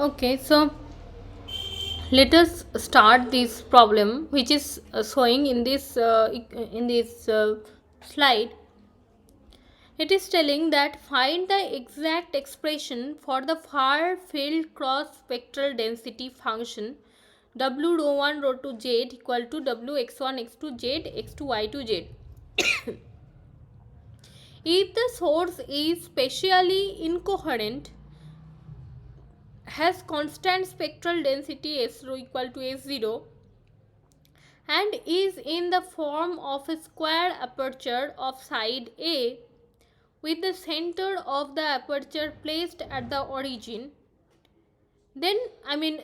Okay, so let us start this problem, which is showing in this slide. It is telling that find the exact expression for the far field cross spectral density function W rho 1 rho 2 z equal to W x1 x2 z x2 y2 z. If the source is spatially incoherent, has constant spectral density S rho equal to S0, and is in the form of a square aperture of side A with the center of the aperture placed at the origin, then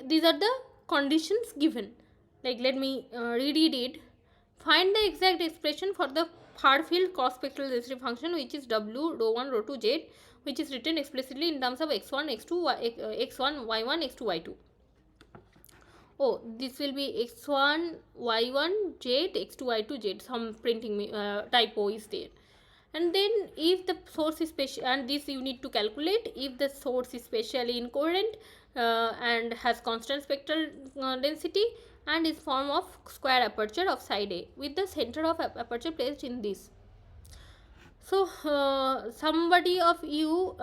these are the conditions given. Like, let me reread it. Find the exact expression for the far field cross spectral density function, which is W rho 1 rho 2 z, which is written explicitly in terms of x1 x2 x1 y1 x2 y2. Oh, this will be x1 y1 z x2 y2 z. Some printing typo is there. And then if the source is special, and this you need to calculate, if the source is spatially incoherent and has constant spectral density and is form of square aperture of side A with the center of aperture placed in this. So somebody of you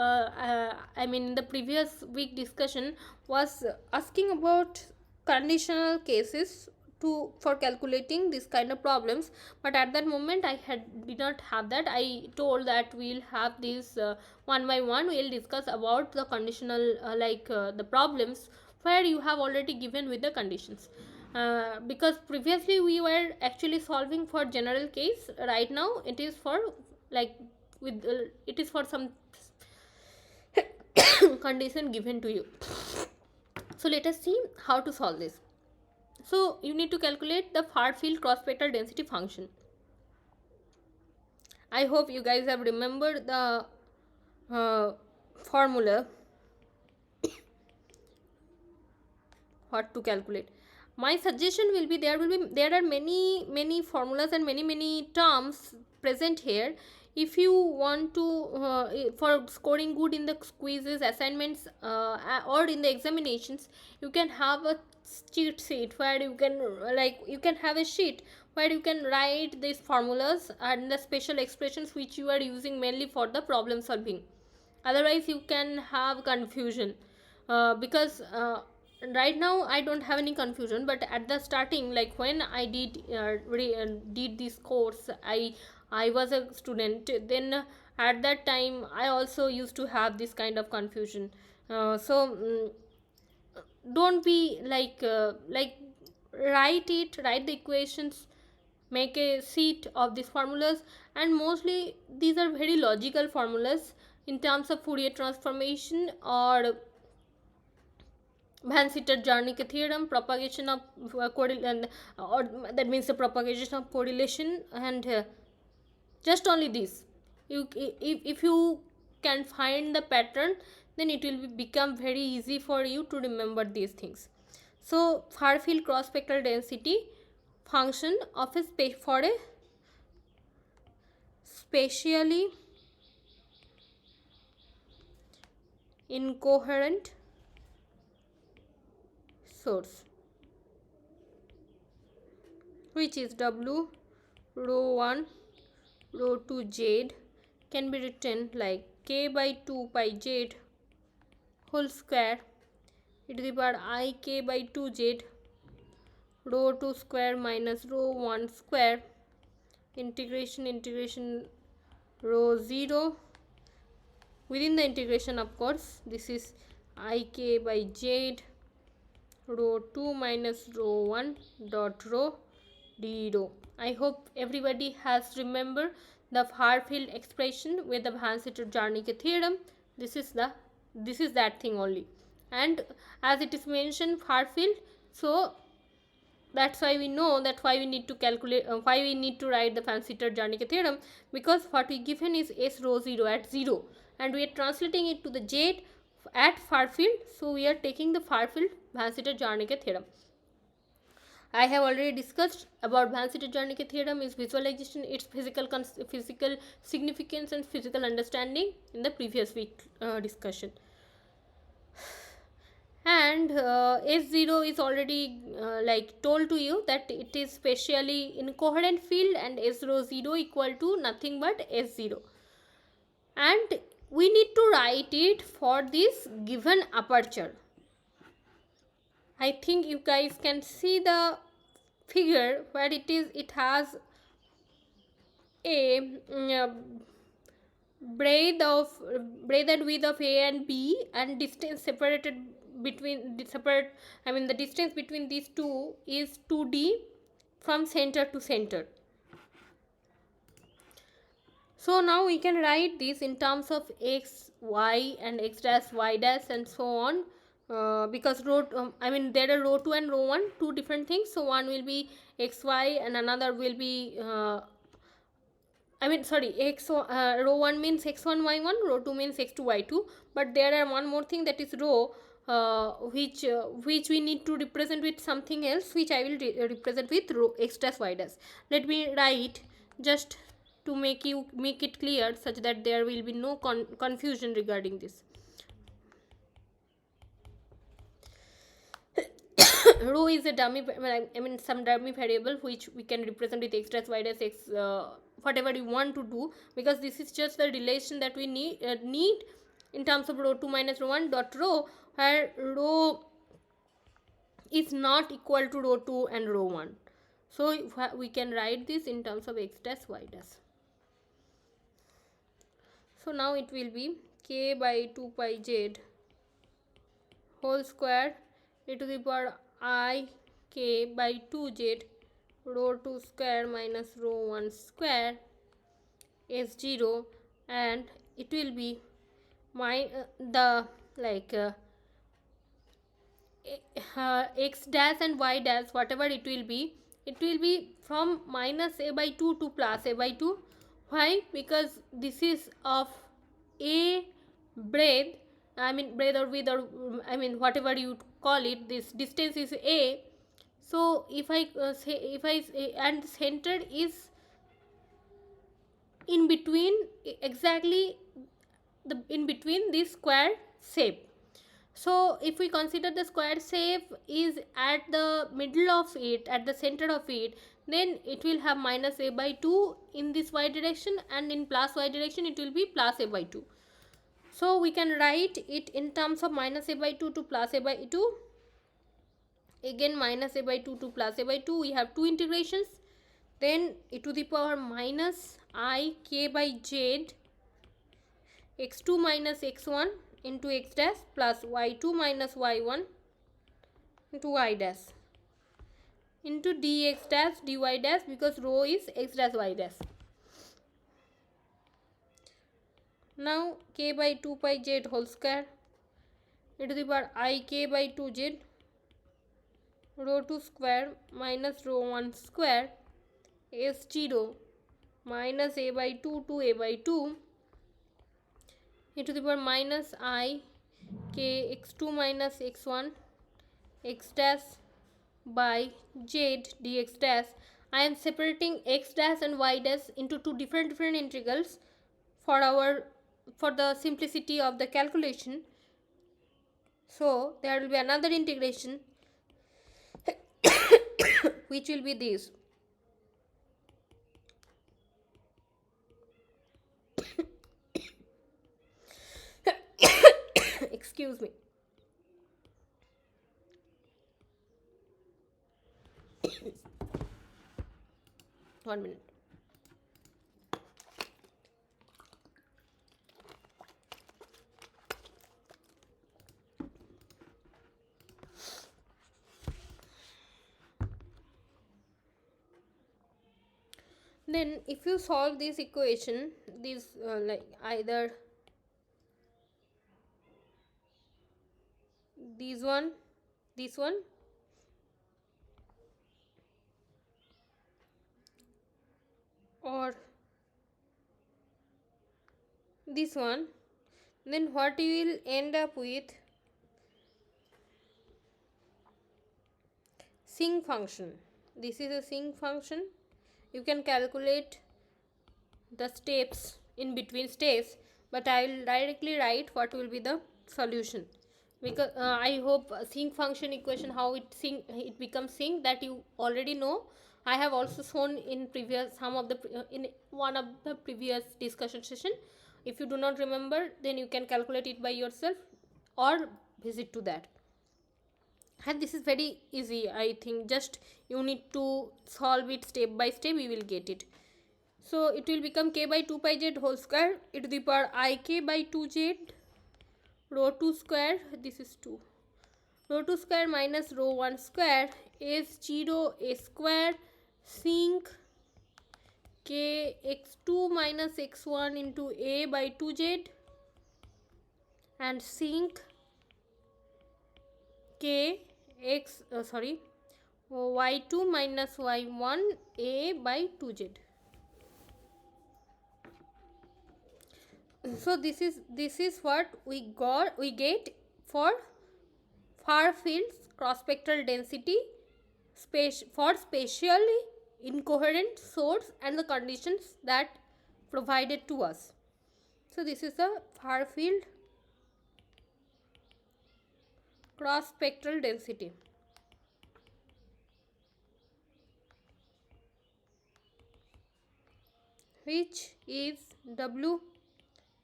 in the previous week discussion was asking about conditional cases to for calculating this kind of problems, but at that moment I did not have that. I told that we'll have this one by one. We'll discuss about the conditional the problems where you have already given with the conditions. Because previously we were actually solving for general case. Right now it is for it is for some condition given to you. So let us see how to solve this. So you need to calculate the far field cross spectral density function. I hope you guys have remembered the formula what to calculate. My suggestion will be there are many formulas and many terms present here. If you want to for scoring good in the quizzes, assignments, or in the examinations, you can have a cheat sheet where you can you can have a sheet where you can write these formulas and the special expressions which you are using mainly for the problem solving. Otherwise you can have confusion, because right now I don't have any confusion, but at the starting, like when I did this course, I was a student then. At that time I also used to have this kind of confusion. Don't be write the equations, make a sheet of these formulas, and mostly these are very logical formulas in terms of Fourier transformation or Van-Sitter-Zernike theorem, propagation of correlation, or that means the propagation of correlation, and just only this. If you can find the pattern, then it will become very easy for you to remember these things. So far field cross spectral density function of a for a spatially incoherent source, which is W rho 1 rho 2 z, can be written like k by 2 pi z whole square e to the power I k by 2 z rho 2 square minus rho 1 square integration rho 0 within the integration, of course, this is I k by z rho 2 minus rho 1 dot rho d rho. I hope everybody has remembered the far field expression with the Van-Sitter-Zernike theorem. This is that thing only, and as it is mentioned far field, so that's why we know that why we need to calculate, why we need to write the Van-Sitter-Zernike theorem, because what we given is S rho 0 at 0 and we are translating it to the z at far field, so we are taking the far field Van-Sitter-Zernike theorem. I have already discussed about Van-Sitter-Zernike theorem, its visualization, its physical significance and physical understanding in the previous week discussion. and S0 is already like told to you that it is spatially incoherent field, and S0 equal to nothing but S0, and we need to write it for this given aperture. I think you guys can see the figure where it has a breadth and width of A and B, and distance separated between separate, I mean the distance between these two is 2D from center to center. So now we can write this in terms of x, y, and x dash, y dash, and so on. Because there are row 2 and row 1, two different things. So one will be xy and another will be row 1 means x1 y1, row 2 means x2 y2, but there are one more thing, that is row, which we need to represent with something else, which I will represent with row x dash y dash. Let me write just to make it clear, such that there will be no confusion regarding this. Rho is a dummy, some dummy variable which we can represent with x dash y dash x, whatever you want to do, because this is just the relation that we need in terms of row 2 minus row 1 dot row, where row is not equal to row 2 and row 1. So we can write this in terms of x dash y dash. So now it will be k by 2 pi z whole square e to the power I k by 2z row 2 square minus row 1 square S0, and it will be x dash and y dash, whatever it will be from minus a by 2 to plus a by 2. Why? Because this is of a breadth, breadth or width, or whatever you call it, this distance is a. So if I say and center is in between, exactly in between this square shape. So if we consider the square shape is at the middle of it, at the center of it, then it will have minus a by 2 in this y direction, and in plus y direction it will be plus a by 2. So we can write it in terms of minus a by 2 to plus a by 2. Again minus a by 2 to plus a by 2, we have two integrations. Then e to the power minus I k by z x2 minus x1 into x dash plus y2 minus y1 into y dash into dx dash dy dash, because row is x dash y dash. Now k by 2 pi z whole square e to the power I k by 2z row 2 square minus row 1 square S0 minus a by 2 to a by 2 e to the power minus I k x2 minus x1 x dash by z dx dash. I am separating x dash and y dash into two different integrals for the simplicity of the calculation. So there will be another integration which will be this. Excuse me. One minute. Then if you solve this equation, this either this one or this one, then what you will end up with sinc function. This is a sinc function. You can calculate the steps in between steps, but I will directly write what will be the solution. because I hope sync function equation, how it becomes sync, that you already know. I have also shown in previous some of the in one of the previous discussion session. If you do not remember, then you can calculate it by yourself or visit to that. And this is very easy, I think. Just you need to solve it step by step, you will get it. So it will become k by 2 pi z whole square e to the power I k by 2z rho 2 square, this is 2, rho 2 square minus rho 1 square is 0 a square sinc k x2 minus x1 into a by 2z and sinc k x y2 minus y1 a by 2z. So this is what we get for far fields cross spectral density for spatially incoherent source and the conditions that provided to us. So this is the far field cross spectral density. Which is W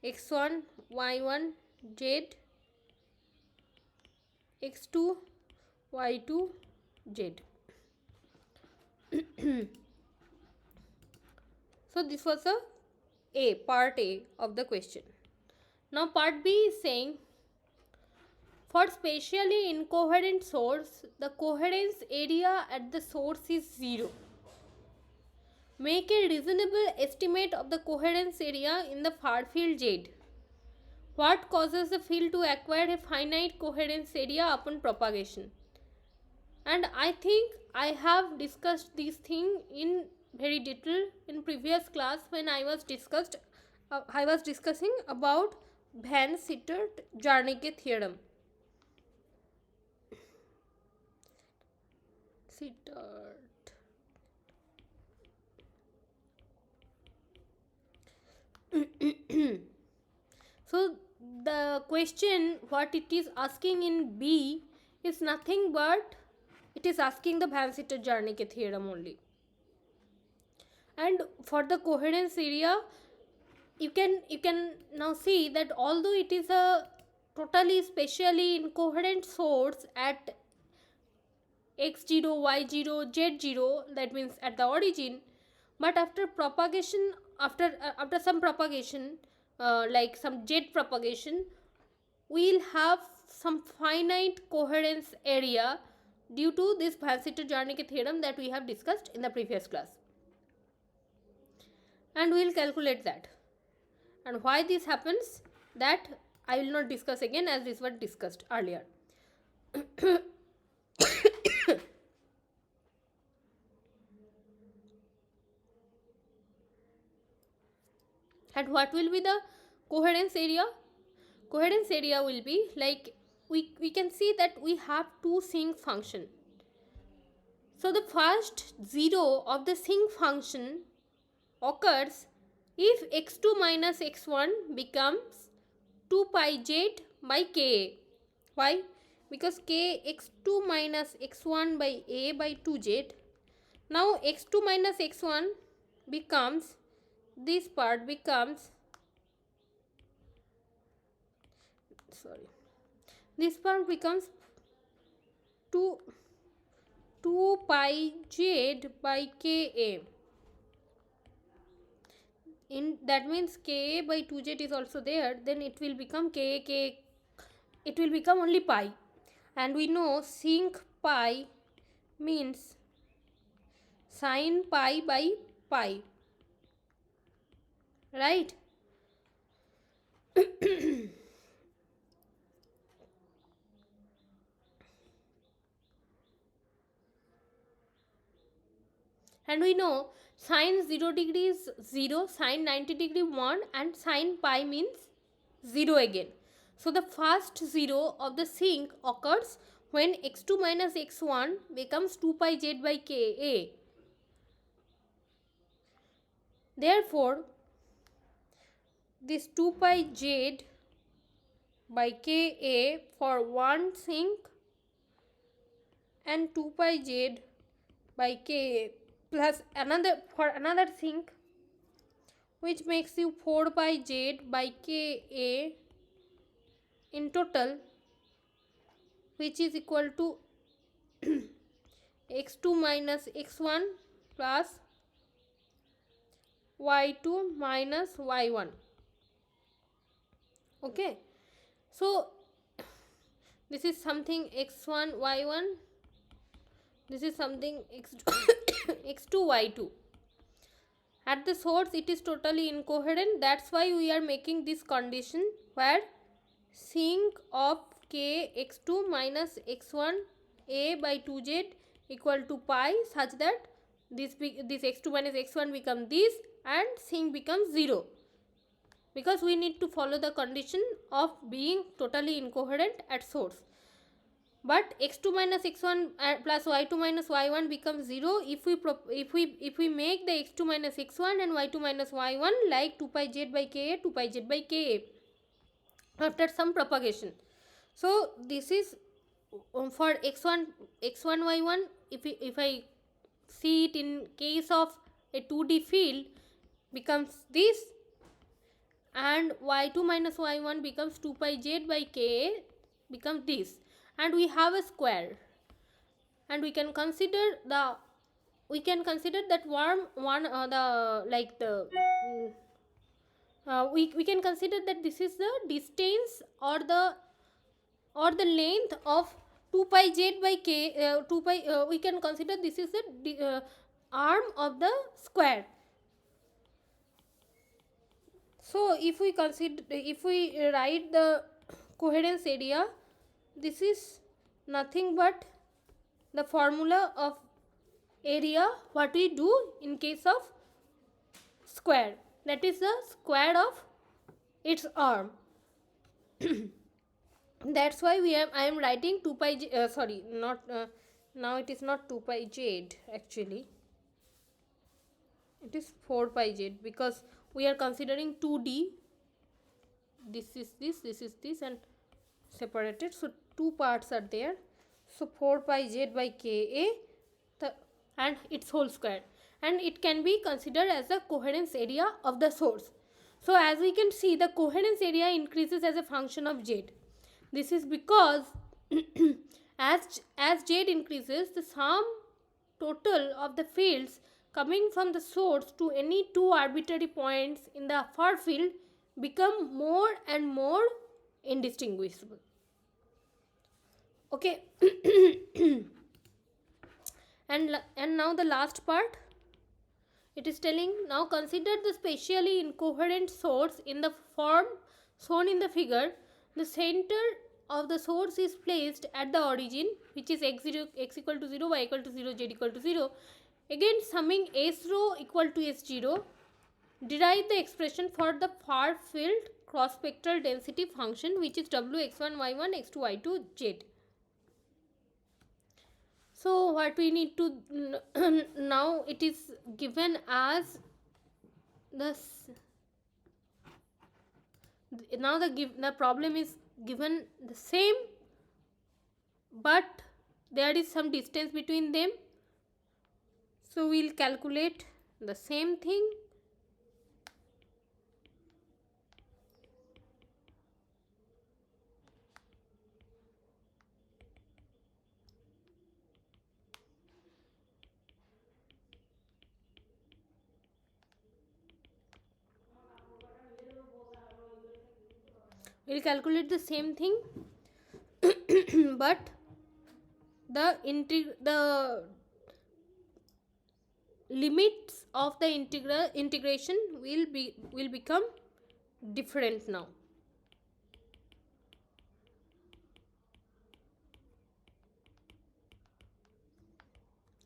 x1 y1 z x2 y2 z. So this was a part A of the question. Now part B is saying, for spatially incoherent source, the coherence area at the source is 0. Make a reasonable estimate of the coherence area in the far field Z. What causes the field to acquire a finite coherence area upon propagation? And I think I have discussed this thing in very detail in previous class when I was discussing about Van Sittert-Zernike theorem. Sittert. So the question what it is asking in B is nothing but it is asking the Van Sittert-Zernike theorem only. And for the coherence area, you can now see that although it is a totally spatially incoherent source at x0 y0 z0, that means at the origin, but after propagation, after some propagation, like some jet propagation, we'll have some finite coherence area due to this Van Sittert-Zernike theorem that we have discussed in the previous class, and we'll calculate that. And why this happens, that I will not discuss again, as this was discussed earlier. And what will be the coherence area? Coherence area will be like, we can see that we have two sinc function. So the first 0 of the sinc function occurs if x2 minus x1 becomes 2 pi z by ka. Why? Because k x2 minus x1 by a by 2z. Now x2 minus x1 becomes, this part becomes, this part becomes 2 pi z by ka. In that means ka by 2z is also there, then it will become it will become only pi, and we know sinc pi means sin pi by pi, right? And we know sin 0 degree is 0, sin 90 degree 1, and sin pi means 0 again. So the first 0 of the sinc occurs when x2 minus x1 becomes 2 pi z by ka. Therefore, this 2 pi z by Ka for one sink and 2 pi z by Ka plus another for another sink, which makes you 4 pi z by Ka in total, which is equal to x2 minus x1 plus y2 minus y1. Okay, so this is something x1 y1, this is something x2 x2 y2. At the source it is totally incoherent, that's why we are making this condition where sink of k x2 minus x1 a by 2z equal to pi, such that this x2 minus x1 become this and sink becomes 0, because we need to follow the condition of being totally incoherent at source. But x2 minus x1 plus y2 minus y1 becomes 0 if we make the x2 minus x1 and y2 minus y1 like 2 pi z by ka, 2 pi z by ka after some propagation. So this is for x1 y1. If I see it in case of a 2D field, becomes this, and y2 minus y1 becomes 2 pi z by ka, becomes this, and we have a square, and we can consider that we can consider that this is the distance or the length of 2 pi z by k, we can consider this is the arm of the square. So if we write the coherence area, this is nothing but the formula of area what we do in case of square, that is the square of its arm. That's why I am writing 2 pi sorry, not now it is not 2 pi z, actually it is 4 pi z, because we are considering 2D. This is this and separated, so two parts are there. So 4 pi z by ka and its whole square, and it can be considered as the coherence area of the source. So as we can see, the coherence area increases as a function of z. This is because as z increases, the sum total of the fields coming from the source to any two arbitrary points in the far field become more and more indistinguishable. Okay. and now the last part, it is telling, now consider the spatially incoherent source in the form shown in the figure. The center of the source is placed at the origin, which is x0, x equal to 0, y equal to 0, z equal to 0. Again, summing s rho equal to s0, derive the expression for the far field cross spectral density function, which is w x1 y1 x2 y2 z. So what we need to now, it is given as this. Now the problem is given the same, but there is some distance between them. So we'll calculate the same thing. We'll calculate the same thing, but the limits of the integration will become different now.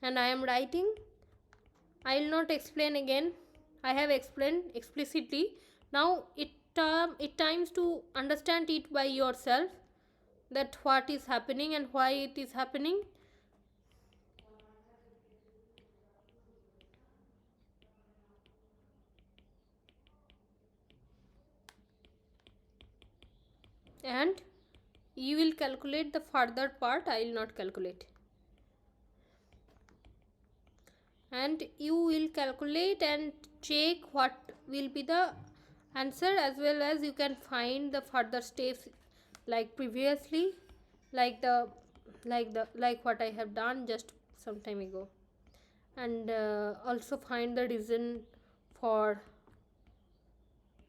And I am writing, I will not explain again, I have explained explicitly. Now it times to understand it by yourself, that what is happening and why it is happening. and you will calculate the further part. I will not calculate. And you will calculate and check what will be the answer, as well as you can find the further steps like previously, like what I have done just some time ago, and also find the reason for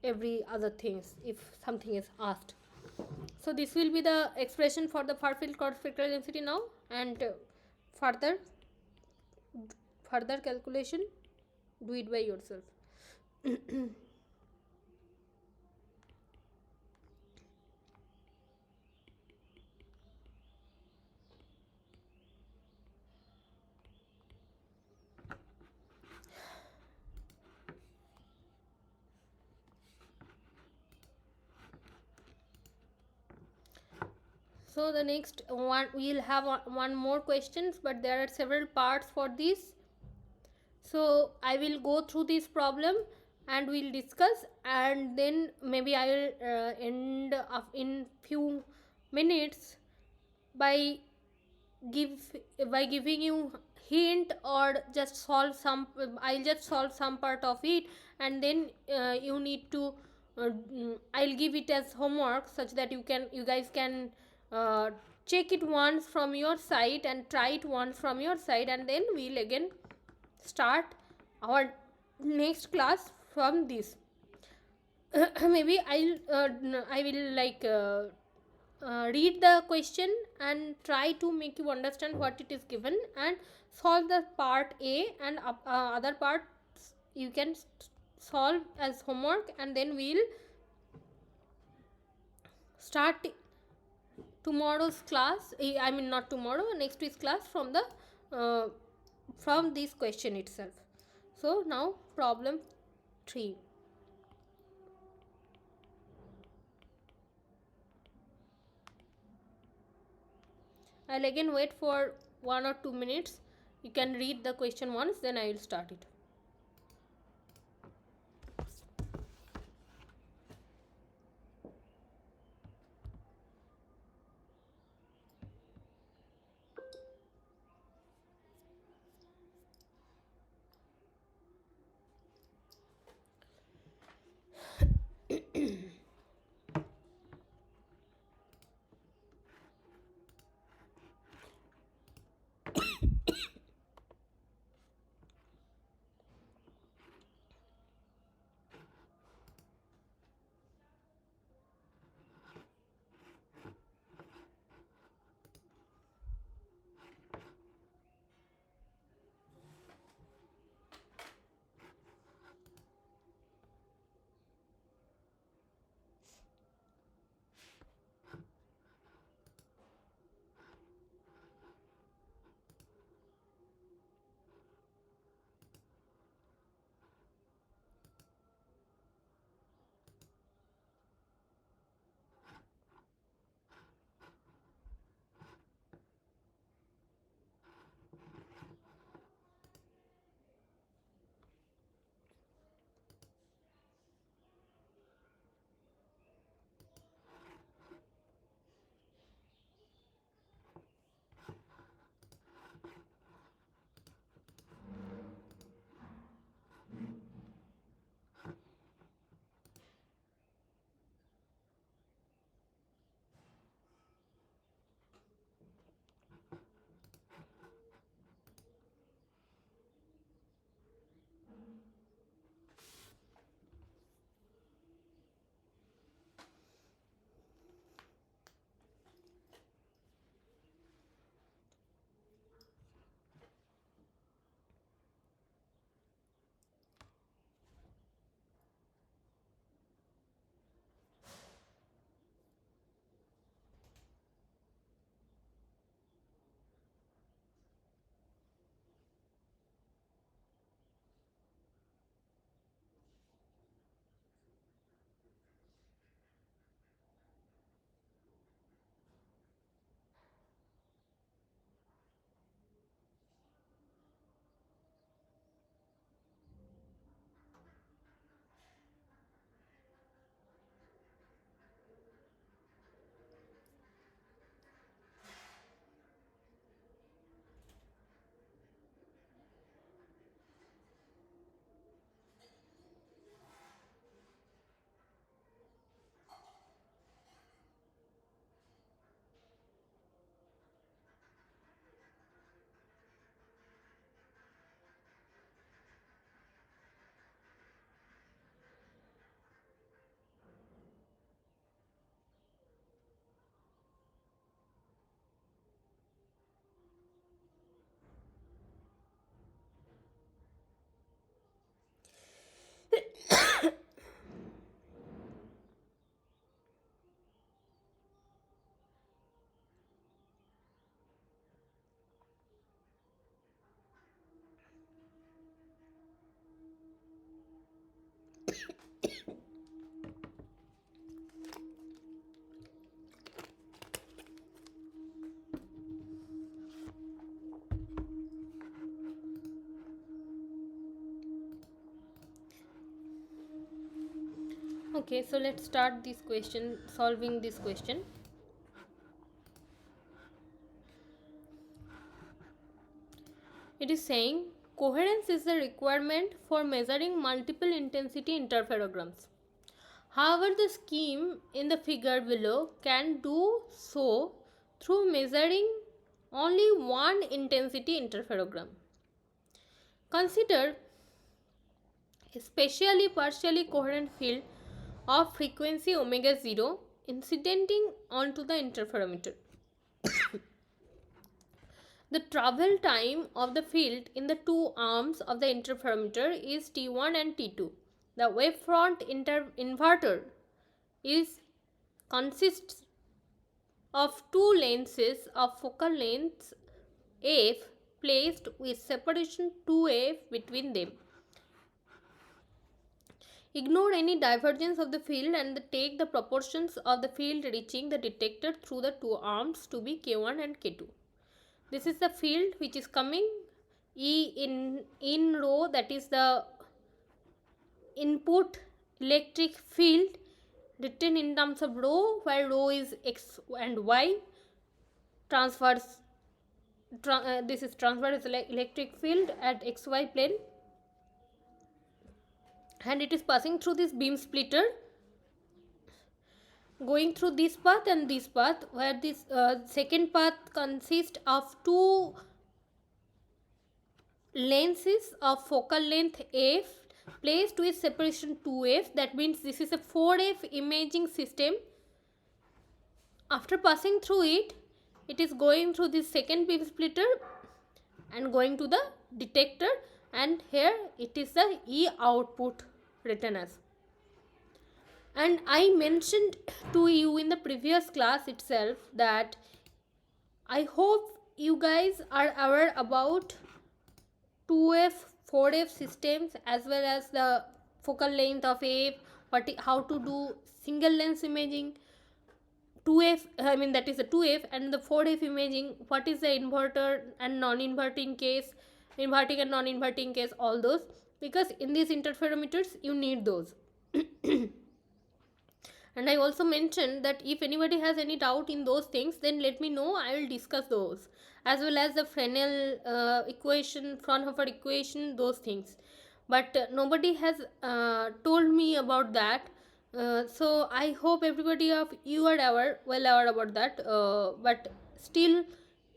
every other things if something is asked. So this will be the expression for the far field cross spectral density now, and further calculation, do it by yourself. So the next one, we'll have one more questions, but there are several parts for this. So I will go through this problem and we'll discuss, and then maybe I will end up in few minutes by giving you hint, or just solve some. I'll just solve some part of it, and then you need to I'll give it as homework, such that you guys can check it once from your side and try it once from your side, and then we'll again start our next class from this. Maybe I will read the question and try to make you understand what it is given, and solve the part A, and other parts you can solve as homework, and then we'll start tomorrow's class. I mean, not tomorrow, next week's class from the from this question itself. So now problem 3. I'll again wait for 1 or 2 minutes. You can read the question once, then I will start it. Okay, so let's start this question, solving this question. It is saying coherence is the requirement for measuring multiple intensity interferograms. However, the scheme in the figure below can do so through measuring only one intensity interferogram. Consider a specially partially coherent field of frequency omega 0 incidenting onto the interferometer. The travel time of the field in the two arms of the interferometer is T1 and T2. The wavefront inverter consists of two lenses of focal lengths f placed with separation 2f between them. Ignore any divergence of the field and take the proportions of the field reaching the detector through the two arms to be K1 and K2. This is the field which is coming E in rho, that is the input electric field written in terms of rho, where rho is x and y. This is transverse electric field at xy plane, and it is passing through this beam splitter, going through this path and this path, where this second path consists of two lenses of focal length f placed with separation 2f. That means this is a 4f imaging system. After passing through it, it is going through this second beam splitter and going to the detector, and here it is the E output written as. And I mentioned to you in the previous class itself that I hope you guys are aware about 2f 4f systems as well as the focal length of f, how to do single lens imaging, 2f, I mean that is the 2f, and the 4f imaging, what is the inverter and non-inverting case, inverting and non-inverting case, all those, because in these interferometers you need those. And I also mentioned that if anybody has any doubt in those things, then let me know, I will discuss those, as well as the Fresnel equation, Fraunhofer equation, those things. But nobody has told me about that. So I hope everybody of you are well aware about that. But still,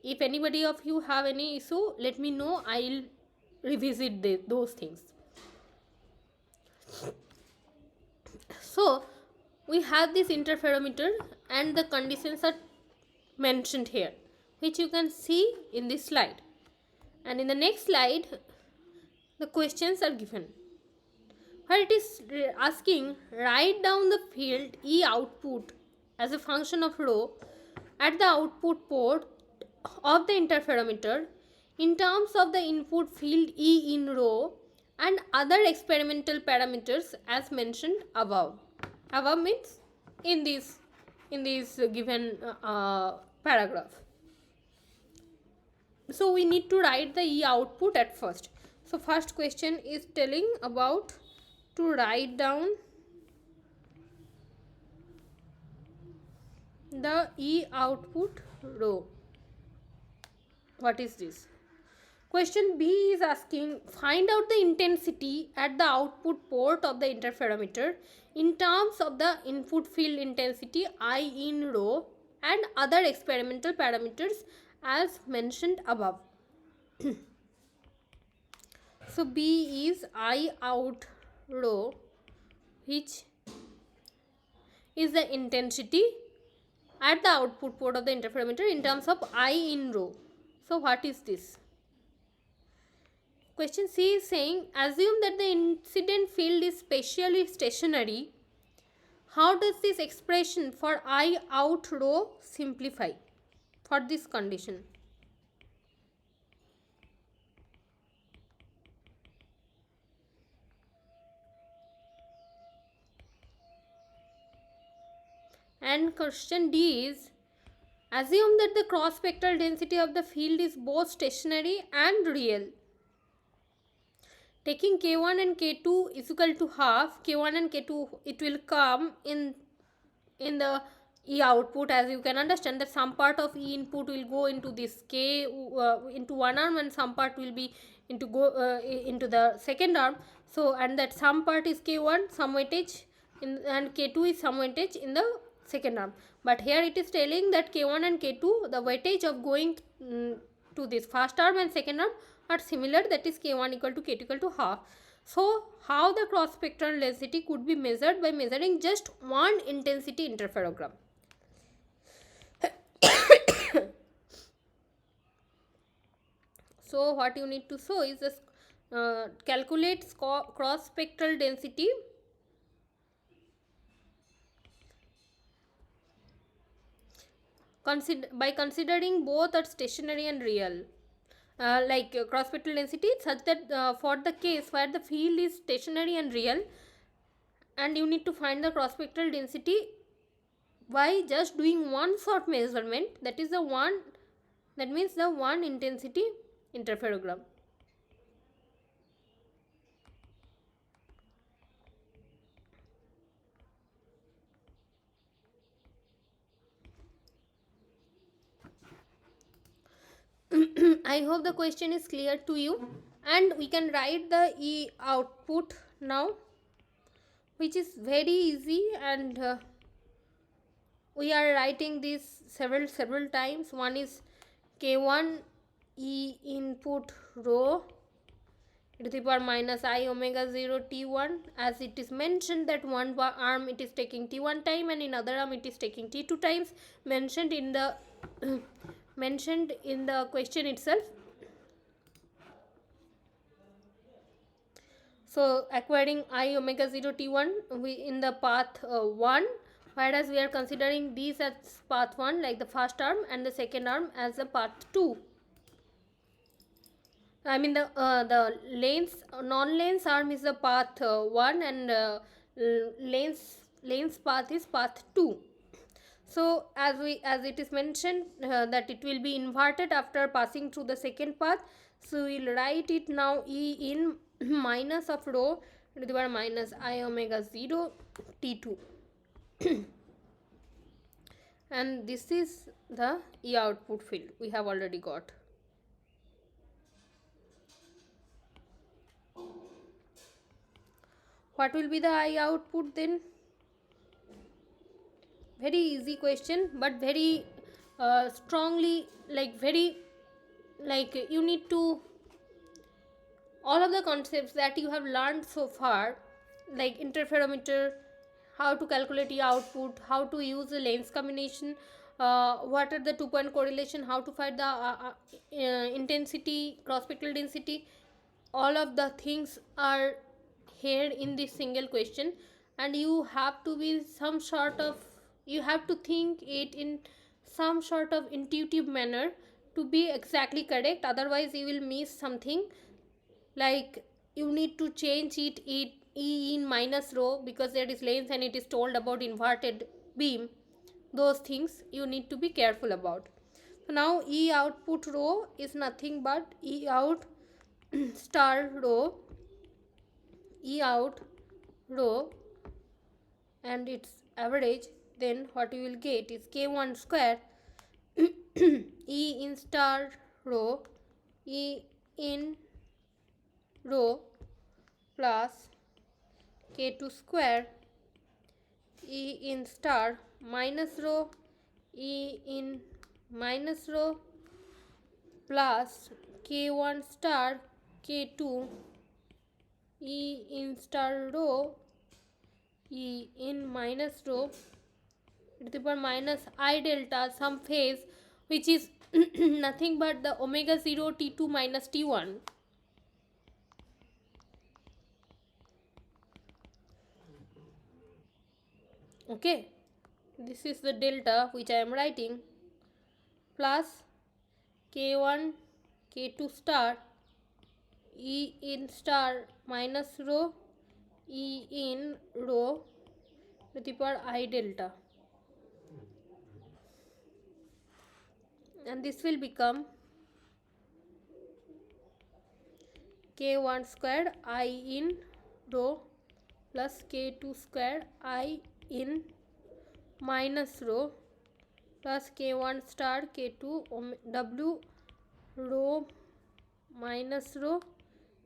if anybody of you have any issue, let me know, I will revisit those things. So we have this interferometer and the conditions are mentioned here, which you can see in this slide, and in the next slide the questions are given, where it is asking write down the field E output as a function of rho at the output port of the interferometer in terms of the input field E in rho and other experimental parameters as mentioned above. Above means in this given paragraph. So we need to write the E output at first. So first question is telling about to write down the E output rho. What is this? Question B is asking find out the intensity at the output port of the interferometer in terms of the input field intensity I in rho and other experimental parameters as mentioned above. So B is I out rho, which is the intensity at the output port of the interferometer in terms of I in rho. So what is this? Question C is saying assume that the incident field is spatially stationary. How does this expression for I out rho simplify for this condition? And question D is assume that the cross spectral density of the field is both stationary and real. taking k1 and k2 is equal to half, k1 and k2, it will come in the E output. As you can understand that some part of E input will go into this k into one arm, and some part will be into the second arm. So, and that some part is k1 some weightage and k2 is some weightage in the second arm. But here it is telling that k1 and k2, the weightage of going to this first arm and second arm are similar, that is k1 equal to k2 equal to half. So how the cross spectral density could be measured? By measuring just one intensity interferogram. So what you need to show is this, calculate cross spectral density by considering both are stationary and real. Cross spectral density such that for the case where the field is stationary and real, and you need to find the cross spectral density by just doing one short measurement, that is the one, that means the one intensity interferogram. I hope the question is clear to you, and we can write the E output now, which is very easy, and we are writing this several times. One is k1 E input rho e to the power minus I omega 0 t1, as it is mentioned that one arm it is taking t1 time and in other arm it is taking t2 times, mentioned in the mentioned in the question itself. So acquiring I omega 0 t1 we in the path 1, whereas we are considering these as path 1 like the first arm, and the second arm as the path 2. I mean the lanes non-lanes arm is the path 1, and lanes path is path 2. So as it is mentioned that it will be inverted after passing through the second path, so we will write it now E in minus of rho to the power minus I omega 0 t2 and this is the E output field we have already got. What will be the I output then? Very easy question, but very strongly, you need to, all of the concepts that you have learned so far, like interferometer, how to calculate the output, how to use the lens combination, what are the 2-point correlation, how to find the intensity, cross spectral density, all of the things are here in this single question, and you have to be some sort of, you have to think it in some sort of intuitive manner to be exactly correct, otherwise you will miss something. Like you need to change it E in minus rho because there is lens and it is told about inverted beam. Those things you need to be careful about. So now E output rho is nothing but E out star rho, E out rho, and its average. Then what you will get is k1 square E in star rho, E in rho plus k2 square E in star minus rho E in minus rho plus k1 star k2 E in star rho E in minus rho to the power minus I delta some phase which is nothing but the omega 0 t2 minus t1. Okay, this is the delta which I am writing plus k1 k2 star E in star minus rho E in rho to the power I delta, and this will become k1 square I in rho plus k2 square I in minus rho plus k1 star k2 w rho minus rho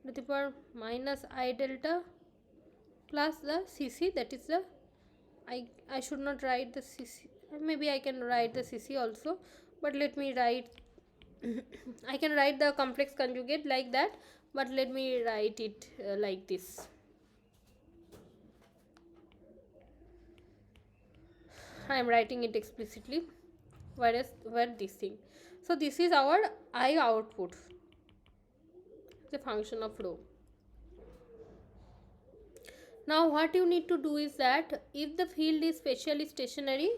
to the power minus I delta plus the cc, that is the I should not write the cc, maybe I can write the cc also, but let me write I can write the complex conjugate like that, but let me write it like this. I am writing it explicitly, where this thing. So this is our I output, the function of rho. Now what you need to do is that if the field is spatially stationary,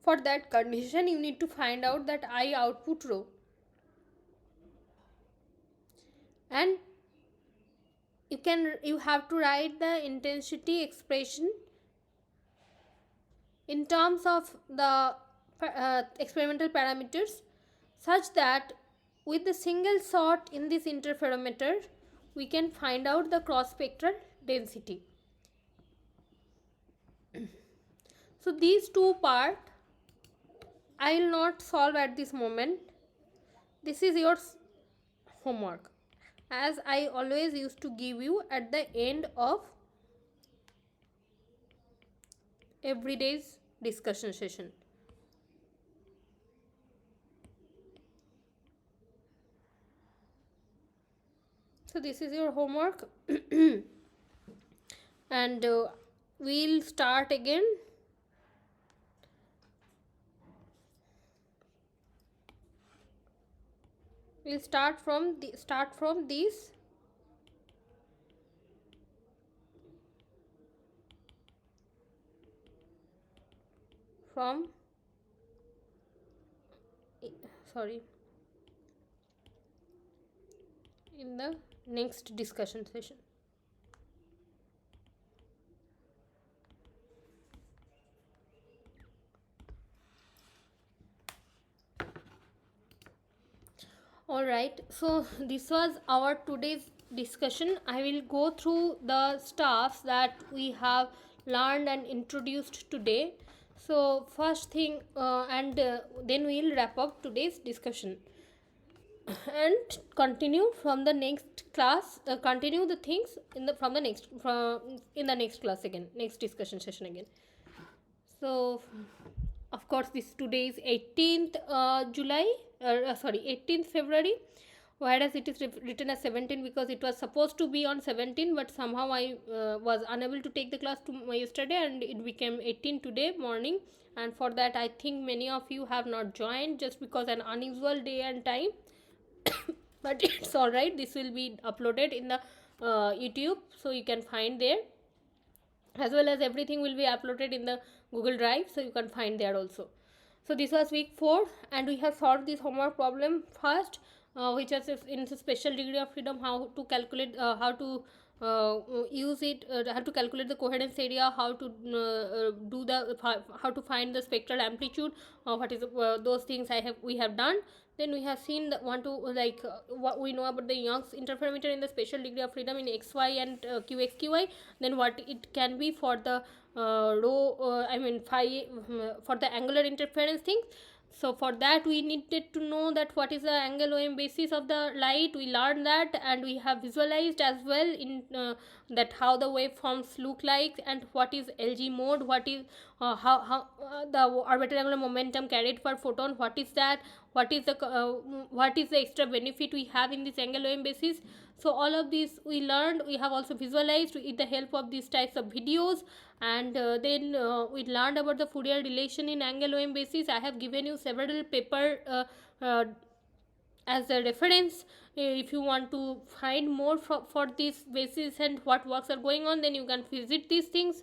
for that condition you need to find out that I output rho, and you have to write the intensity expression in terms of the experimental parameters, such that with the single shot in this interferometer we can find out the cross spectral density. So these two part I will not solve at this moment. This is your homework, as I always used to give you at the end of every day's discussion session. So this is your homework and we'll start again. We'll start from this from sorry in the next discussion session. Alright, so this was our today's discussion. I will go through the stuffs that we have learned and introduced today. So first thing then we will wrap up today's discussion and continue from the next class, continue the things in the next class again, next discussion session again. So of course this today is 18th July, 18th February, whereas it is written as 17 because it was supposed to be on 17, but somehow I was unable to take the class yesterday and it became 18 today morning, and for that I think many of you have not joined just because an unusual day and time but it's alright, this will be uploaded in the YouTube, so you can find there, as well as everything will be uploaded in the Google Drive, so you can find there also. So this was week 4 and we have solved this homework problem first, which is in special degree of freedom, how to calculate how to use it, how to calculate the coherence area, how to how to find the spectral amplitude, what is those things we have done. Then we have seen that what we know about the Young's interferometer in the special degree of freedom in xy and qx/qy. Then what it can be for the phi, for the angular interference thing. So for that we needed to know that what is the Angle-OAM basis of the light. We learned that and we have visualized as well in that how the waveforms look like, and what is LG mode, what is how the orbital angular momentum carried per photon, what is that, what is the extra benefit we have in this Angle-OAM basis. So all of these we learned, we have also visualized with the help of these types of videos, and then we learned about the Fourier relation in Angle-OAM basis. I have given you several paper as a reference. If you want to find more for this basis and what works are going on, then you can visit these things.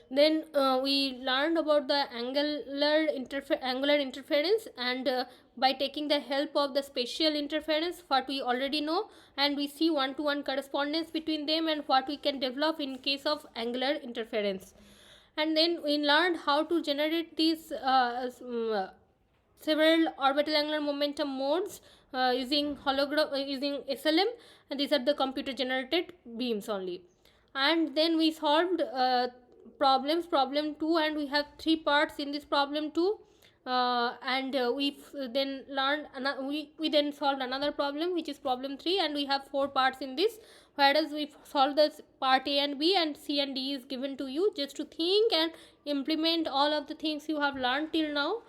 Then we learned about the angular interference, and by taking the help of the spatial interference, what we already know, and we see one-to-one correspondence between them and what we can develop in case of angular interference. And then we learned how to generate these several orbital angular momentum modes using hologram using SLM, and these are the computer generated beams only. And then we solved problem 2, and we have 3 parts in this problem 2. And we then learned we then solved another problem, which is problem 3, and we have 4 parts in this, whereas we solved this part A and B, and C and D is given to you just to think and implement all of the things you have learned till now.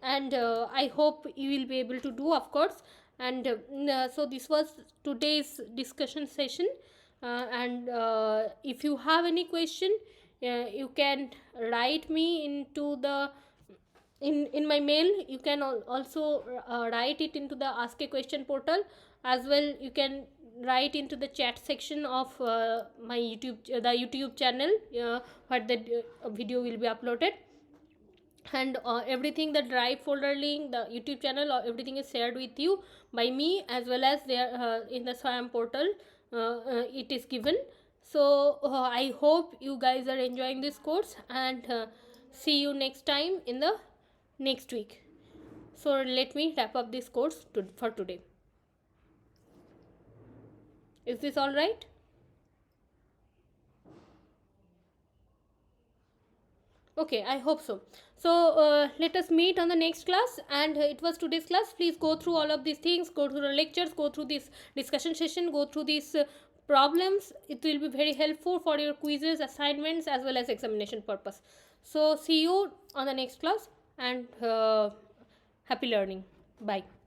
And I hope you will be able to do, of course. And so this was today's discussion session. And if you have any question, you can write me into the in my mail. You can also write it into the ask a question portal as well. You can write into the chat section of my the YouTube channel where the video will be uploaded. And everything, the drive folder link, the YouTube channel, everything is shared with you by me, as well as there in the SWAM portal it is given. So I hope you guys are enjoying this course, and see you next time in the next week. So let me wrap up this course for today. Is this all right? Okay, I hope so. So let us meet on the next class, and it was today's class. Please go through all of these things, go through the lectures, go through this discussion session, go through these problems. It will be very helpful for your quizzes, assignments, as well as examination purpose. So see you on the next class, and happy learning. Bye.